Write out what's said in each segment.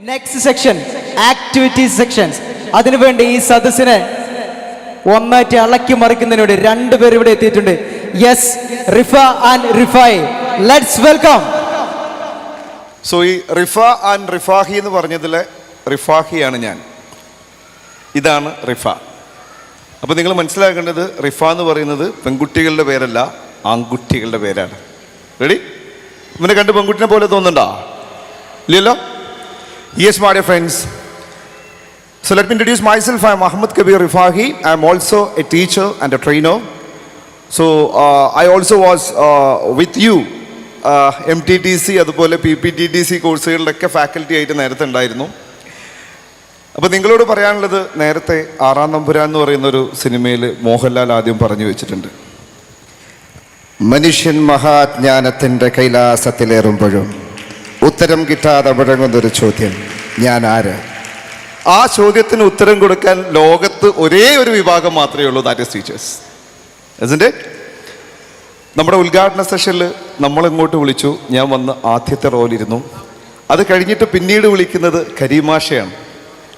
Next section activity sections. അതിനുവേണ്ടി ഈ സദസ്സിനെ ഒന്നായിട്ട് ഇളക്കി മറിക്കുന്നതിന് വേണ്ടി രണ്ടുപേർ ഇവിടെ എത്തിയിട്ടുണ്ട്. Yes, Rifa and Rifai, let's welcome. So ഈ റിഫ ആൻഡ് റിഫാഹി എന്ന് പറഞ്ഞതിലെ റിഫാഹിയാണ് ഞാൻ. ഇതാണ് റിഫ. അപ്പോൾ നിങ്ങൾ മനസ്സിലാക്കേണ്ടത്, റിഫ എന്ന് പറയുന്നത് പെൺകുട്ടികളുടെ പേരല്ല, ആൺകുട്ടികളുടെ പേരാണ്. റെഡി? ഇവനെ കണ്ട് പെൺകുട്ടിനെ പോലെ തോന്നുന്നുണ്ടോ? ഇല്ലല്ലോ. Yes, my dear friends. So let me introduce myself. I am Muhammad Kabir Rifahi. I am also a teacher and a trainer. So I also was with you MTTC അതുപോലെ PPTTC കോഴ്സുകളിലൊക്കെ ഫാക്കൽറ്റി ആയിട്ട് നേരത്തെ ഉണ്ടായിരുന്നു. അപ്പോൾ നിങ്ങളോട് പറയാനുള്ളത്, നേരത്തെ ആറാം തമ്പുരാൻ എന്ന് പറയുന്നൊരു സിനിമയിൽ മോഹൻലാൽ ആദ്യം പറഞ്ഞു വെച്ചിട്ടുണ്ട്, മനുഷ്യൻ മഹാജ്ഞാനത്തിൻ്റെ കൈലാസത്തിലേറുമ്പോഴും ഉത്തരം കിട്ടാതെ മുഴങ്ങുന്നൊരു ചോദ്യം, ഞാൻ ആര്? ആ ചോദ്യത്തിന് ഉത്തരം കൊടുക്കാൻ ലോകത്ത് ഒരേ ഒരു വിഭാഗം മാത്രമേ ഉള്ളൂ, that is teachers. isn't it? നമ്മുടെ ഉദ്ഘാടന സെഷനിൽ നമ്മളിങ്ങോട്ട് വിളിച്ചു, ഞാൻ വന്ന് ആദ്യത്തെ റോലിരുന്നു. അത് കഴിഞ്ഞിട്ട് പിന്നീട് വിളിക്കുന്നത് കരീമാഷയാണ്.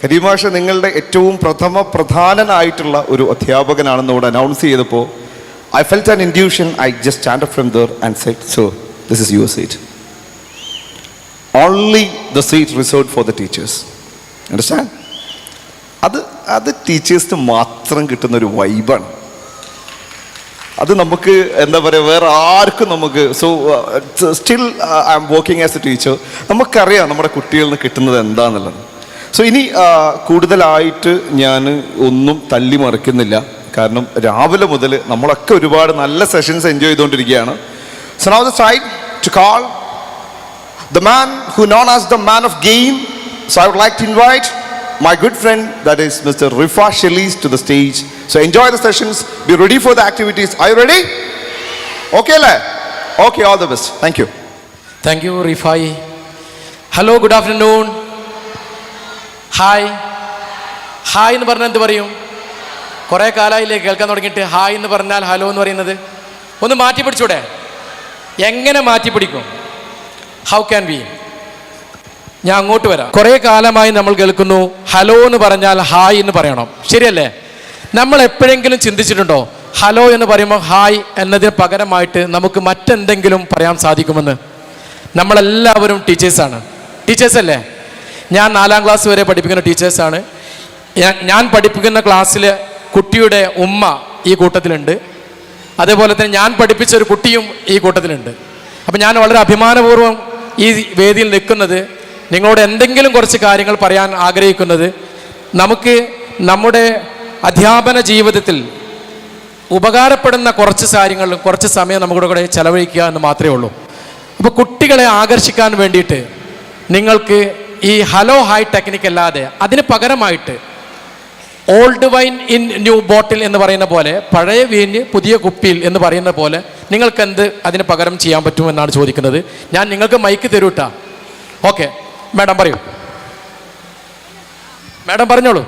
കരീമാഷ നിങ്ങളുടെ ഏറ്റവും പ്രധാനനായിട്ടുള്ള ഒരു അധ്യാപകനാണെന്ന് ഇവിടെ അനൗൺസ് ചെയ്തപ്പോൾ I felt an intuition. I just stand up from there and said, so this is your seat. Only the seat reserved for the teachers. Understand? അത് ടീച്ചേഴ്സിന് മാത്രം കിട്ടുന്നൊരു വൈബാണ്. അത് നമുക്ക് എന്താ പറയുക, വേറെ ആർക്കും നമുക്ക്. So still I am working as a teacher. നമുക്കറിയാം നമ്മുടെ കുട്ടികളിൽ നിന്ന് കിട്ടുന്നത് എന്താണെന്നുള്ളത്. സോ ഇനി കൂടുതലായിട്ട് ഞാൻ ഒന്നും തള്ളി മറിക്കുന്നില്ല, കാരണം രാവിലെ മുതൽ നമ്മളൊക്കെ ഒരുപാട് നല്ല സെഷൻസ് എൻജോയ് ചെയ്തുകൊണ്ടിരിക്കുകയാണ്. So now the time to call the man who known as the man of game. So I would like to invite my good friend, that is Mr. Rifa Shelis, to the stage. So enjoy the sessions, be ready for the activities. Are you ready? Okay la? Okay, all the best. Thank you. Thank you, Rifai. Hello, good afternoon. Hi. Hi എന്ന് പറഞ്ഞാൽ എന്ത് പറയും? കുറേ കാലമായില്ലേ കേൾക്കാൻ തുടങ്ങിയിട്ട്. Hi എന്ന് പറഞ്ഞാൽ hello എന്ന് പറയുന്നത്. ഒന്ന് മാറ്റി പിടിച്ചൂടെ? എങ്ങനെ മാറ്റി പിടിക്കും? How can be? ഞാൻ അങ്ങോട്ട് വരാം. കുറേ കാലമായി നമ്മൾ കേൾക്കുന്നു ഹലോ എന്ന് പറഞ്ഞാൽ ഹായ് എന്ന് പറയണം, ശരിയല്ലേ? നമ്മൾ എപ്പോഴെങ്കിലും ചിന്തിച്ചിട്ടുണ്ടോ ഹലോ എന്ന് പറയുമ്പോൾ ഹായ് എന്നതിന് പകരമായിട്ട് നമുക്ക് മറ്റെന്തെങ്കിലും പറയാൻ സാധിക്കുമെന്ന്? നമ്മളെല്ലാവരും ടീച്ചേഴ്സാണ്, ടീച്ചേഴ്സല്ലേ? ഞാൻ 4ാം ക്ലാസ് വരെ പഠിപ്പിക്കുന്ന ടീച്ചേഴ്സാണ്. ഞാൻ പഠിപ്പിക്കുന്ന ക്ലാസ്സിൽ കുട്ടിയുടെ ഉമ്മ ഈ കൂട്ടത്തിലുണ്ട്. അതേപോലെ തന്നെ ഞാൻ പഠിപ്പിച്ച ഒരു കുട്ടിയും ഈ കൂട്ടത്തിലുണ്ട്. അപ്പം ഞാൻ വളരെ അഭിമാനപൂർവ്വം ഈ വേദിയിൽ നിൽക്കുന്നത്, നിങ്ങളോട് എന്തെങ്കിലും കുറച്ച് കാര്യങ്ങൾ പറയാൻ ആഗ്രഹിക്കുന്നത്, നമുക്ക് നമ്മുടെ അധ്യാപന ജീവിതത്തിൽ ഉപകാരപ്പെടുന്ന കുറച്ച് കാര്യങ്ങൾ, കുറച്ച് സമയം നമ്മുടെ കൂടെ ചെലവഴിക്കുക എന്ന് മാത്രമേ ഉള്ളൂ. അപ്പോൾ കുട്ടികളെ ആകർഷിക്കാൻ വേണ്ടിയിട്ട് നിങ്ങൾക്ക് ഈ ഹലോ ഹായ് ടെക്നിക്ക് അല്ലാതെ അതിന് പകരമായിട്ട് ഓൾഡ് വൈൻ ഇൻ ന്യൂ ബോട്ടിൽ എന്ന് പറയുന്ന പോലെ, പഴയ വീഞ്ഞ് പുതിയ കുപ്പിയിൽ എന്ന് പറയുന്ന പോലെ നിങ്ങൾക്ക് എന്ത് അതിന് പകരം ചെയ്യാൻ പറ്റുമെന്നാണ് ചോദിക്കുന്നത്. ഞാൻ നിങ്ങൾക്ക് മൈക്ക് തരൂട്ടാ. ഓക്കെ, മാഡം പറയൂ. മാഡം പറഞ്ഞോളൂ.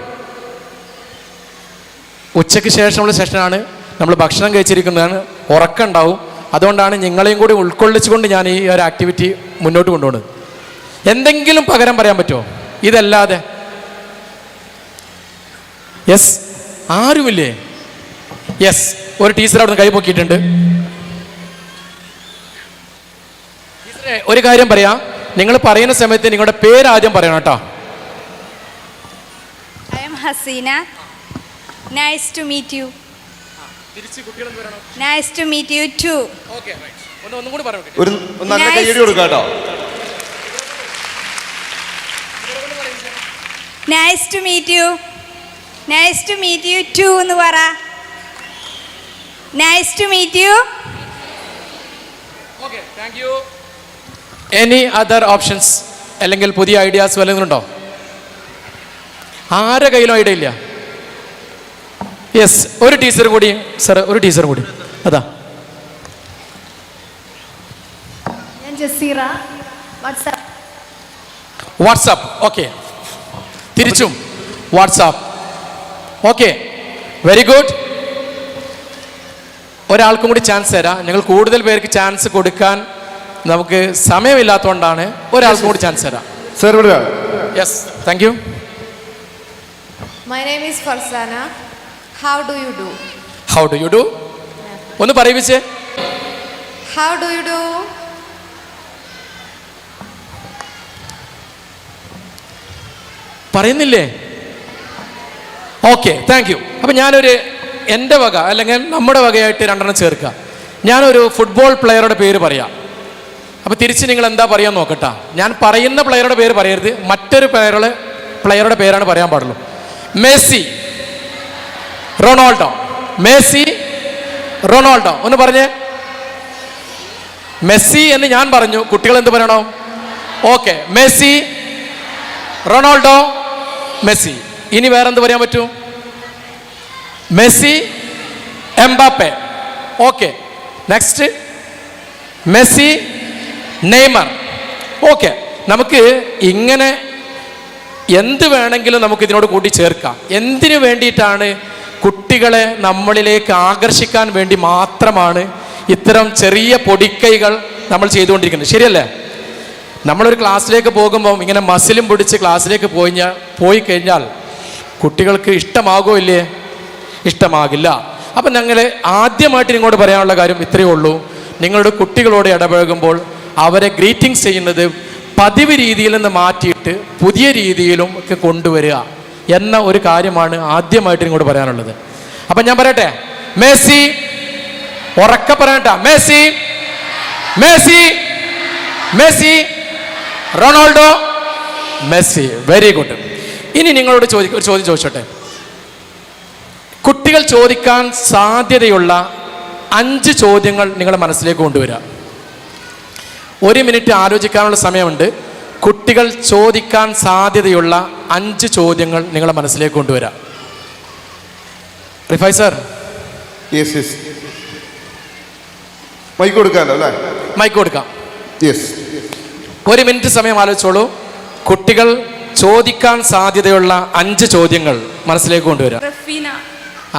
ഉച്ചയ്ക്ക് ശേഷമുള്ള സെഷനാണ്, നമ്മൾ ഭക്ഷണം കഴിച്ചിരിക്കുന്നതാണ്, ഉറക്കം ഉണ്ടാവും. അതുകൊണ്ടാണ് നിങ്ങളെയും കൂടി ഉൾക്കൊള്ളിച്ചുകൊണ്ട് ഞാൻ ഈ ഒരു ആക്ടിവിറ്റി മുന്നോട്ട് കൊണ്ടുപോകുന്നത്. എന്തെങ്കിലും പകരം പറയാൻ പറ്റുമോ ഇതല്ലാതെ? യെസ്, ആരുമില്ലേ? യെസ്, ഒരു ടീച്ചർ അവിടെ നിന്ന് കൈ പൊക്കിയിട്ടുണ്ട്. ടീച്ചറെ, ഒരു കാര്യം പറയാം, നിങ്ങൾ പറയുന്ന സമയത്ത് നിങ്ങളുടെ പേര് ആദ്യം പറയണം കേട്ടോ. I am Hasina. Nice to meet you. Nice to meet you too. Okay, right. ഒന്നും കൂടി പറയൂ. ഒരു നല്ല കൈയടി കൊടുക്കാം കേട്ടോ. Nice to meet you. Nice to meet you too എന്ന് പറ. Nice to meet you. Okay, thank you. Any other options? അല്ലെങ്കിൽ പുതിയ ഐഡിയാസ് വല്ലതും ഉണ്ടോ? ആരുടെ കയ്യിലും ഐഡിയ ഇല്ല? യെസ്, ഒരു ടീച്ചർ കൂടി. സർ, ഒരു ടീച്ചർ കൂടി. അതാ ഞാൻ ജസീറ. വാട്സാപ്പ്. ഓക്കെ, തിരിച്ചും വാട്സാപ്പ്. Okay, very good. ഒരാൾക്കും കൂടി ചാൻസ് തരാം. ഞങ്ങൾ കൂടുതൽ പേർക്ക് ചാൻസ് കൊടുക്കാൻ നമുക്ക് സമയമില്ലാത്തതുകൊണ്ടാണ് ഒരാൾക്കും കൂടി ചാൻസ് തരാം. സർ, ഇവിടെ yes, thank you. My name is Farzana. How do you do? How do you do? ഒന്ന് പറയിപ്പിച്ചേ. How do you do? പറയുന്നില്ലേ? Okay, thank you. അപ്പം ഞാനൊരു എൻ്റെ വക അല്ലെങ്കിൽ നമ്മുടെ വകയായിട്ട് രണ്ടെണ്ണം ചേർക്കാം. ഞാനൊരു ഫുട്ബോൾ പ്ലെയറുടെ പേര് പറയാം. അപ്പോൾ തിരിച്ച് നിങ്ങൾ എന്താ പറയാൻ നോക്കട്ടാ. ഞാൻ പറയുന്ന പ്ലെയറുടെ പേര് പറയരുത്, മറ്റൊരു പ്ലെയറുടെ പേരാണ് പറയാൻ പാടുള്ളൂ. Messi, Ronaldo. Messi, Ronaldo. ഒന്ന് പറഞ്ഞേ. മെസ്സി എന്ന് ഞാൻ പറഞ്ഞു, കുട്ടികൾ എന്ത് പറയണോ? Okay, Messi, Ronaldo, Messi. ഇനി വേറെന്ത് പറയാൻ പറ്റും? Messi, Mbappe. Okay, next Messi, Neymar. Okay, നമുക്ക് ഇങ്ങനെ എന്ത് വേണമെങ്കിലും നമുക്ക് ഇതിനോട് കൂട്ടി ചേർക്കാം. എന്തിനു വേണ്ടിയിട്ടാണ്? കുട്ടികളെ നമ്മളിലേക്ക് ആകർഷിക്കാൻ വേണ്ടി മാത്രമാണ് ഇത്തരം ചെറിയ പൊടിക്കൈകൾ നമ്മൾ ചെയ്തുകൊണ്ടിരിക്കുന്നത്. ശരിയല്ലേ? നമ്മളൊരു ക്ലാസ്സിലേക്ക് പോകുമ്പം ഇങ്ങനെ മസിലും പിടിച്ച് ക്ലാസ്സിലേക്ക് പോയി കഴിഞ്ഞാൽ കുട്ടികൾക്ക് ഇഷ്ടമാകോ ഇല്ലേ? ഇഷ്ടമാകില്ല. അപ്പം ഞങ്ങൾ ആദ്യമായിട്ട് നിങ്ങളോട് പറയാനുള്ള കാര്യം ഇത്രയേ ഉള്ളൂ. നിങ്ങളുടെ കുട്ടികളോട് ഇടപഴകുമ്പോൾ അവരെ ഗ്രീറ്റിംഗ്സ് ചെയ്യുന്നത് പതിവ് രീതിയിൽ നിന്ന് മാറ്റിയിട്ട് പുതിയ രീതിയിലും ഒക്കെ കൊണ്ടുവരിക എന്ന ഒരു കാര്യമാണ് ആദ്യമായിട്ട് നിങ്ങളോട് പറയാനുള്ളത്. അപ്പം ഞാൻ പറയട്ടെ, മെസ്സി, ഉറക്കെ പറയട്ടെ, Messi, Messi, Messi, Ronaldo, Messi. Very good. ഇനി നിങ്ങളോട് ഒരു ചോദ്യം ചോദിച്ചോട്ടെ. കുട്ടികൾ ചോദിക്കാൻ സാധ്യതയുള്ള 5 ചോദ്യങ്ങൾ നിങ്ങളുടെ മനസ്സിലേക്ക് കൊണ്ടുവരിക. 1 മിനിറ്റ് ആലോചിക്കാനുള്ള സമയമുണ്ട്. കുട്ടികൾ ചോദിക്കാൻ സാധ്യതയുള്ള 5 ചോദ്യങ്ങൾ നിങ്ങളുടെ മനസ്സിലേക്ക് കൊണ്ടുവരാം. Rifai sir. Yes yes. Mike കൊടുക്കാമല്ലോ അല്ലേ? മൈക്ക് കൊടുക്കാം. യെസ്. 1 മിനിറ്റ് സമയം ആലോചിച്ചോളൂ. കുട്ടികൾ ചോദിക്കാൻ സാധ്യതയുള്ള 5 ചോദ്യങ്ങൾ മനസ്സിലേക്ക് കൊണ്ടുവരാം. റഫീന.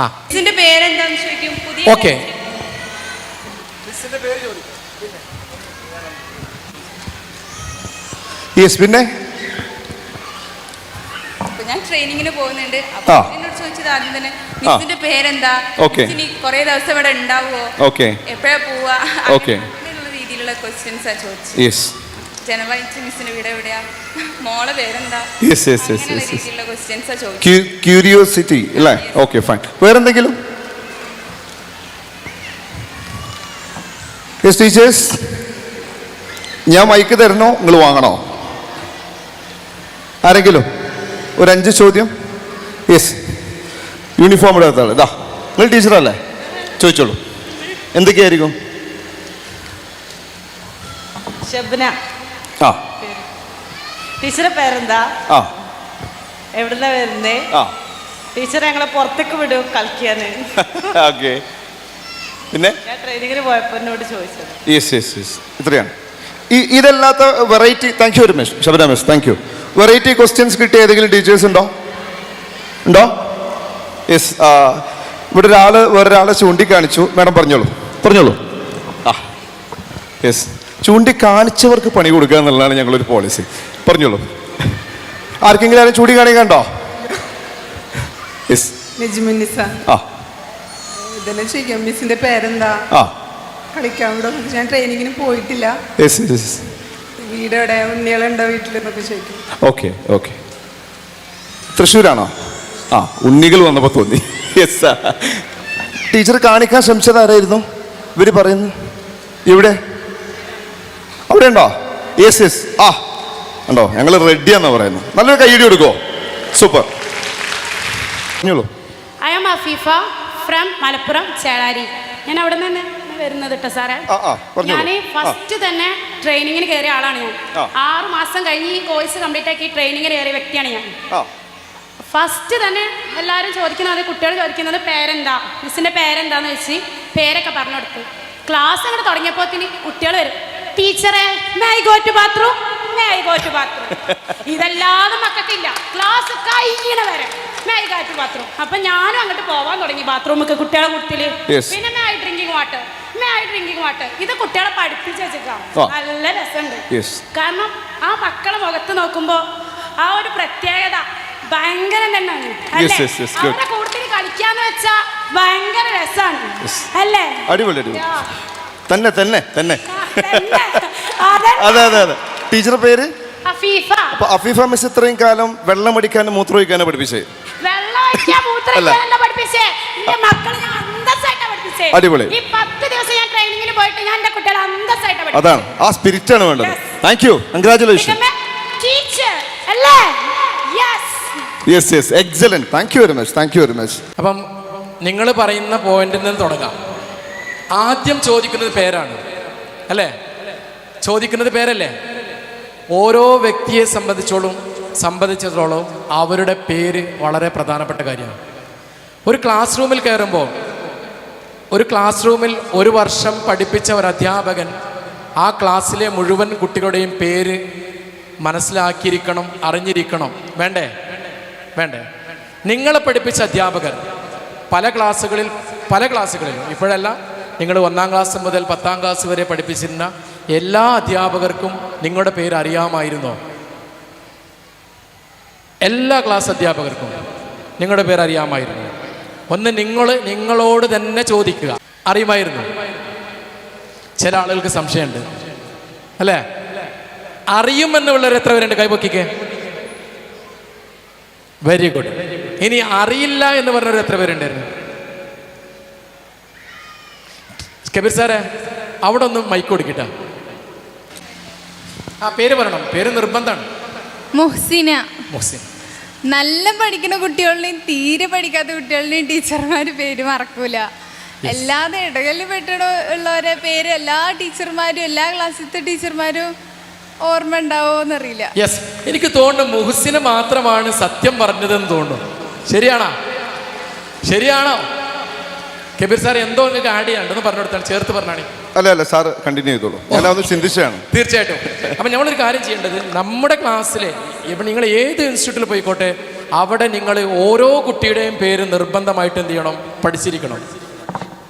ആ, ഇതിന്റെ പേരെന്താന്ന് ചോദിക്കും. പുതിയ ഓക്കെ. യെസ്. പിന്നെ ഞാൻ ട്രെയിനിങ്ങിന് പോകുന്നുണ്ട്. ആ. എന്നോട് ചോദിച്ചത് ആദ്യം തന്നെ മിസ്സിന്റെ പേരെന്താ, ഓക്കെ. ഇനി കുറെ ദിവസം ഇവിടെ ഉണ്ടാവുമോ, ഓക്കെ എപ്പോഴാ പോവാ, ഓക്കെ. അങ്ങനെയുള്ള രീതിയിലുള്ള ക്വസ്റ്റ്യൻസാ ചോദിച്ചു. യെസ്. ജനവായിച്ച് മിസ്സിന്റെ വീട് എവിടെയാ, മോളെ പേരെന്താ, യെസ് യെസ് യെസ് അങ്ങനെയുള്ള യെസ്. രീതിയിലുള്ള ക്വസ്റ്റ്യൻസാ ചോദിച്ചു. ക്യൂരിയോസിറ്റി അല്ലേ? Okay, fine. വേറെന്തെങ്കിലും? Yes teachers. ഞാൻ മൈക്ക് തരണോ നിങ്ങൾ വാങ്ങണോ? ആരെങ്കിലും ഒരു 5 ചോദ്യം? യെസ്. യൂണിഫോം ഇടാത്താള് ഇതാ, നിങ്ങൾ ടീച്ചറല്ലേ? ചോദിച്ചോളൂ. എന്തൊക്കെയായിരിക്കും? ഷബ്ന. ആ. ടീച്ചറെ പേരെന്താ? ആ. എവിടുന്ന വരുന്നേ? ആ. ടീച്ചർ ഞങ്ങളെ പുറത്തേക്ക് വിടും കളിക്കാന്. ഓക്കെ. പിന്നെ ഞാൻ ട്രെയിനിങ്ങിന് പോയപ്പോ എന്നോട് ചോദിച്ചത്. Yes yes yes. ഇത്രയാണ്. ഇതല്ലാത്ത variety. Thank you very much Shabana miss, thank you. Variety questions കിട്ടിയ ഏതെങ്കിലും ടീച്ചേഴ്സ് ഉണ്ടോ? യെസ്. ഇവിടെ വേറൊരാളെ ചൂണ്ടിക്കാണിച്ചു. മാഡം പറഞ്ഞോളൂ, പറഞ്ഞോളൂ. ആ, യെസ്. ചൂണ്ടിക്കാണിച്ചവർക്ക് പണി കൊടുക്കുക എന്നുള്ളതാണ് ഞങ്ങളൊരു പോളിസി. പറഞ്ഞോളൂ. ആർക്കെങ്കിലും ആരും ചൂണ്ടിക്കാണിക്കണ്ടോ? യെസ്. നജ്മുന്നിസ. ആ. ഇതെല്ലാം ചോദിക്കാം, മിസ്സിന്റെ പേരെന്താ, ആ. കളിക്കാൻ ഇവിടെ ഞാൻ ട്രെയിനിങ്ങിന് പോയിട്ടില്ല, യെസ് യെസ്. വീട് എവിടെ, ഉണ്ണികളുണ്ടോ വീട്ടിലെന്നൊക്കെ ചോദിക്കും. Okay okay. തൃശ്ശൂരാണോ? ആ, ഉണ്ണികൾ വന്നപ്പോൾ തോന്നി. യെസ്. ടീച്ചർ കാണിക്കാൻ ശ്രമിച്ചത് ആരായിരുന്നു? ഇവർ പറയുന്നു. ഇവിടെ അവിടെ ഉണ്ടോ? Yes yes. ആ ഉണ്ടോ? ഞങ്ങൾ റെഡിയാന്നാ പറയുന്നത്. നല്ലൊരു കൈയ്യടി കൊടുക്കുമോ? സൂപ്പർ. പറഞ്ഞോളൂ. I am Afeefa from Malappuram Chelari. ഞാൻ അവിടെ നിന്ന് വരുന്നത് കേട്ടോ സാറേ. ഞാൻ ഫസ്റ്റ് തന്നെ ട്രെയിനിങ്ങിന് കയറിയ ആളാണ്. ഞാൻ 6 മാസം കഴിഞ്ഞ് ഈ കോഴ്സ് കംപ്ലീറ്റ് ആക്കി ട്രെയിനിങ്ങിന് കയറിയ വ്യക്തിയാണ് ഞാൻ. ഫസ്റ്റ് തന്നെ എല്ലാവരും ചോദിക്കുന്നത്, കുട്ടികൾ ചോദിക്കുന്നത് പേരെന്താ, മിസ്സിൻ്റെ പേരെന്താന്ന് വെച്ച് പേരൊക്കെ പറഞ്ഞു കൊടുത്ത് ക്ലാസ് അങ്ങോട്ട് തുടങ്ങിയപ്പോഴത്തേന് കുട്ടികൾ വരും, ടീച്ചറെ may I go to bathroom, may I go to bathroom. ഇതല്ലാതെ മക്കൾക്കില്ല. ക്ലാസ് കഴിയണ വരെ may I go to bathroom. അപ്പം ഞാനും അങ്ങോട്ട് പോവാൻ തുടങ്ങി ബാത്റൂമൊക്കെ കുട്ടികളെ കൂട്ടത്തില്. പിന്നെ may I drinking water, may I drinking water. ഇത് കുട്ടികളെ പഠിപ്പിച്ച് വെച്ചിട്ടാണ്. നല്ല രസമുണ്ട്. കാരണം ആ മക്കളെ മുഖത്ത് നോക്കുമ്പോൾ ആ ഒരു പ്രത്യേകത ഭയങ്കരം തന്നെയാണ് Yes, yes, yes, good. അവരുടെ കൂടുതൽ കളിക്കാന്ന് വെച്ചാ ഭയങ്കര രസാണ് അല്ലേ? അടിപൊളി അടിപൊളി തന്നെ തന്നെ തന്നെ തന്നെ. അതന്നെ. അതെ അതെ അതെ. ടീച്ചറുടെ പേര് അഫീഫ. അപ്പൊ അഫീഫ മിസ് ഇത്രയും കാലം വെള്ളം അടിക്കാനും മൂത്രം ഒഴിക്കാനും പഠിപ്പിച്ചേ? വെള്ളം ഒഴിക്കാൻ മൂത്രം ഒഴിക്കാനല്ല പഠിപ്പിച്ചേ. എന്റെ മക്കളെ ഞാൻ അന്തസ്സായിട്ടാ പഠിപ്പിച്ചേ. അടിപൊളി. ഈ 10 ദിവസം ഞാൻ ട്രെയിനിങ്ങിന് പോയിട്ട് ഞാൻ എന്റെ കുട്ടികളെ അന്തസ്സായിട്ടാ പഠിപ്പിച്ചേ. അതാണ് ആ സ്പിരിറ്റ് ആണ് വേണ്ടത്. Thank you, congratulation. ടീച്ചർ അല്ലേ? Yes yes, excellent. Thank you very much, thank you very much. അപ്പം നിങ്ങൾ പറയുന്ന പോയിന്റിൽ നിന്ന് തുടങ്ങാം. ആദ്യം ചോദിക്കുന്നത് പേരാണ് അല്ലേ? ചോദിക്കുന്നത് പേരല്ലേ? ഓരോ വ്യക്തിയെ സംബന്ധിച്ചിടത്തോളം അവരുടെ പേര് വളരെ പ്രധാനപ്പെട്ട കാര്യമാണ്. ഒരു ക്ലാസ് റൂമിൽ കയറുമ്പോൾ ഒരു ക്ലാസ് റൂമിൽ 1 വർഷം പഠിപ്പിച്ച ഒരു അധ്യാപകൻ ആ ക്ലാസ്സിലെ മുഴുവൻ കുട്ടികളുടെയും പേര് മനസ്സിലാക്കിയിരിക്കണം, അറിഞ്ഞിരിക്കണം. വേണ്ടേ? വേണ്ടേ? നിങ്ങളെ പഠിപ്പിച്ച അധ്യാപകർ പല ക്ലാസ്സുകളിലും ഇപ്പോഴല്ല, നിങ്ങൾ 1-ാം ക്ലാസ് മുതൽ 10-ാം ക്ലാസ് വരെ പഠിപ്പിച്ചിരുന്ന എല്ലാ അധ്യാപകർക്കും നിങ്ങളുടെ പേര് അറിയാമായിരുന്നോ? എല്ലാ ക്ലാസ് അധ്യാപകർക്കും നിങ്ങളുടെ പേര് അറിയാമായിരുന്നു? ഒന്ന് നിങ്ങളോട് തന്നെ ചോദിക്കുക, അറിയുമായിരുന്നു? ചില ആളുകൾക്ക് സംശയമുണ്ട് അല്ലേ? അറിയുമെന്നുള്ളവർ എത്ര പേരുണ്ട്? കൈപൊക്കിക്കേ. Very good. ഇനി അറിയില്ല എന്ന് പറഞ്ഞവർ എത്ര പേരുണ്ടായിരുന്നു? കബീർ സാറേ, അവിടെ ഒന്ന് മൈക്ക് കൊടുക്കട്ടെ. ആ പേര് പറയണം, പേര് നിർബന്ധമാണ്. മുഹ്സിന. മുഹ്സിൻ. നല്ല പഠിക്കുന്ന കുട്ടികളുടെയും തീരെ പഠിക്കാത്ത കുട്ടികളുടെയും ടീച്ചർമാർ പേര് മറക്കൂല. എല്ലാതെ ഇടകളിൽ ഉള്ളവരെ പേര് എല്ലാ ടീച്ചർമാരും എല്ലാ ക്ലാസ്സിലത്തെ ടീച്ചർമാരും ഓർമ്മ ഉണ്ടാവോന്നറിയില്ല. യെസ്, എനിക്ക് തോന്നുന്നു മുഹ്സിന് മാത്രമാണ് സത്യം പറഞ്ഞതെന്ന് തോന്നുന്നു. ശരിയാണോ? കബീർ സാർ എന്തോ നിങ്ങൾക്ക് ആഡ് ചെയ്യാണ്ടെന്ന് പറഞ്ഞു കൊടുത്താണ്, ചേർത്ത് പറഞ്ഞാണ്. അല്ല സാർ കണ്ടിന്യൂ ചെയ്തോളൂ, ഞാൻ ഒന്ന് ചിന്തിച്ചാണ്. തീർച്ചയായിട്ടും. അപ്പം നമ്മളൊരു കാര്യം ചെയ്യേണ്ടത്, നമ്മുടെ ക്ലാസ്സിലെ ഇപ്പം നിങ്ങൾ ഏത് ഇൻസ്റ്റിറ്റ്യൂട്ടിൽ പോയിക്കോട്ടെ, അവിടെ നിങ്ങൾ ഓരോ കുട്ടിയുടെയും പേര് നിർബന്ധമായിട്ട് എന്ത് ചെയ്യണം? പഠിച്ചിരിക്കണം.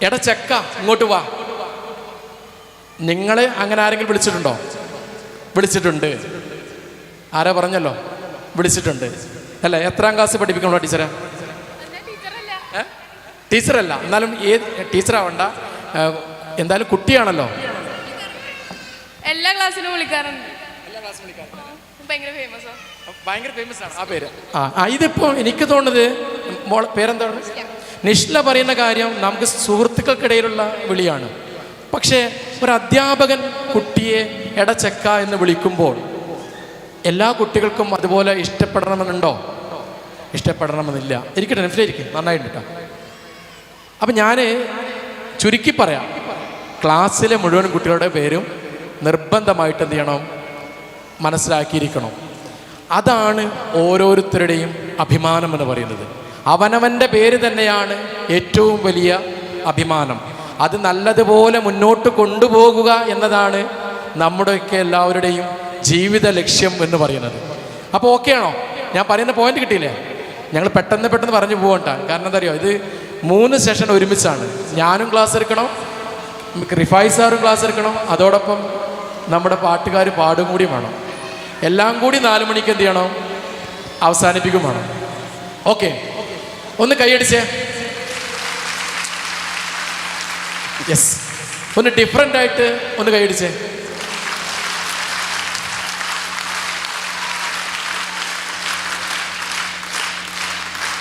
എടാ ചെക്ക ഇങ്ങോട്ട് വാ. നിങ്ങളെ അങ്ങനെ ആരെങ്കിലും വിളിച്ചിട്ടുണ്ടോ? വിളിച്ചിട്ടുണ്ട്. ആരാ പറഞ്ഞല്ലോ? വിളിച്ചിട്ടുണ്ട് അല്ലേ? എത്രാം ക്ലാസ് പഠിപ്പിക്കണോ ടീച്ചറെ? ടീച്ചറല്ല, എന്നാലും ഏത് ടീച്ചറാവണ്ട, എന്തായാലും കുട്ടിയാണല്ലോ. എല്ലാ ക്ലാസ്സിലും വിളിക്കാറുണ്ട്. ഭയങ്കര ഫേമസ് ആണ് ആ പേര്. ഇതിപ്പോ എനിക്ക് തോന്നുന്നത് പേരെന്താണ്? നിഷ്ല പറയുന്ന കാര്യം നമുക്ക് സുഹൃത്തുക്കൾക്കിടയിലുള്ള വിളിയാണ്. പക്ഷേ ഒരു അധ്യാപകൻ കുട്ടിയെ എടച്ചക്ക എന്ന് വിളിക്കുമ്പോൾ എല്ലാ കുട്ടികൾക്കും അതുപോലെ ഇഷ്ടപ്പെടണമെന്നുണ്ടോ? ഇഷ്ടപ്പെടണമെന്നില്ല. എനിക്ക് ടെൻഷനായിരിക്കും, നന്നായിട്ട് കേട്ടോ. അപ്പം ഞാൻ ചുരുക്കി പറയാം, ക്ലാസ്സിലെ മുഴുവൻ കുട്ടികളുടെ പേരും നിർബന്ധമായിട്ട് എന്ത് ചെയ്യണം? മനസ്സിലാക്കിയിരിക്കണം. അതാണ് ഓരോരുത്തരുടെയും അഭിമാനം എന്ന് പറയുന്നത്. അവനവൻ്റെ പേര് തന്നെയാണ് ഏറ്റവും വലിയ അഭിമാനം. അത് നല്ലതുപോലെ മുന്നോട്ട് കൊണ്ടുപോകുക എന്നതാണ് നമ്മുടെയൊക്കെ എല്ലാവരുടെയും ജീവിത ലക്ഷ്യം എന്ന് പറയുന്നത്. അപ്പോൾ ഓക്കെ ആണോ? ഞാൻ പറയുന്ന പോയിന്റ് കിട്ടിയില്ലേ? ഞങ്ങൾ പെട്ടെന്ന് പറഞ്ഞു പോകണ്ട. കാരണം എന്താ അറിയോ, ഇത് 3 സെഷൻ ഒരുമിച്ചാണ്. ഞാനും ക്ലാസ് എടുക്കണം, റിഫായ് സാറും ക്ലാസ് എടുക്കണം, അതോടൊപ്പം നമ്മുടെ പാട്ടുകാർ പാടും കൂടി വേണം. എല്ലാം കൂടി 4 മണിക്ക് എന്ത് ചെയ്യണം? അവസാനിപ്പിക്കും വേണം. ഓക്കെ, ഒന്ന് കൈയടിച്ചേ. യെസ്, ഒന്ന് ഡിഫറെൻ്റ് ആയിട്ട് ഒന്ന് കൈയടിച്ചേ.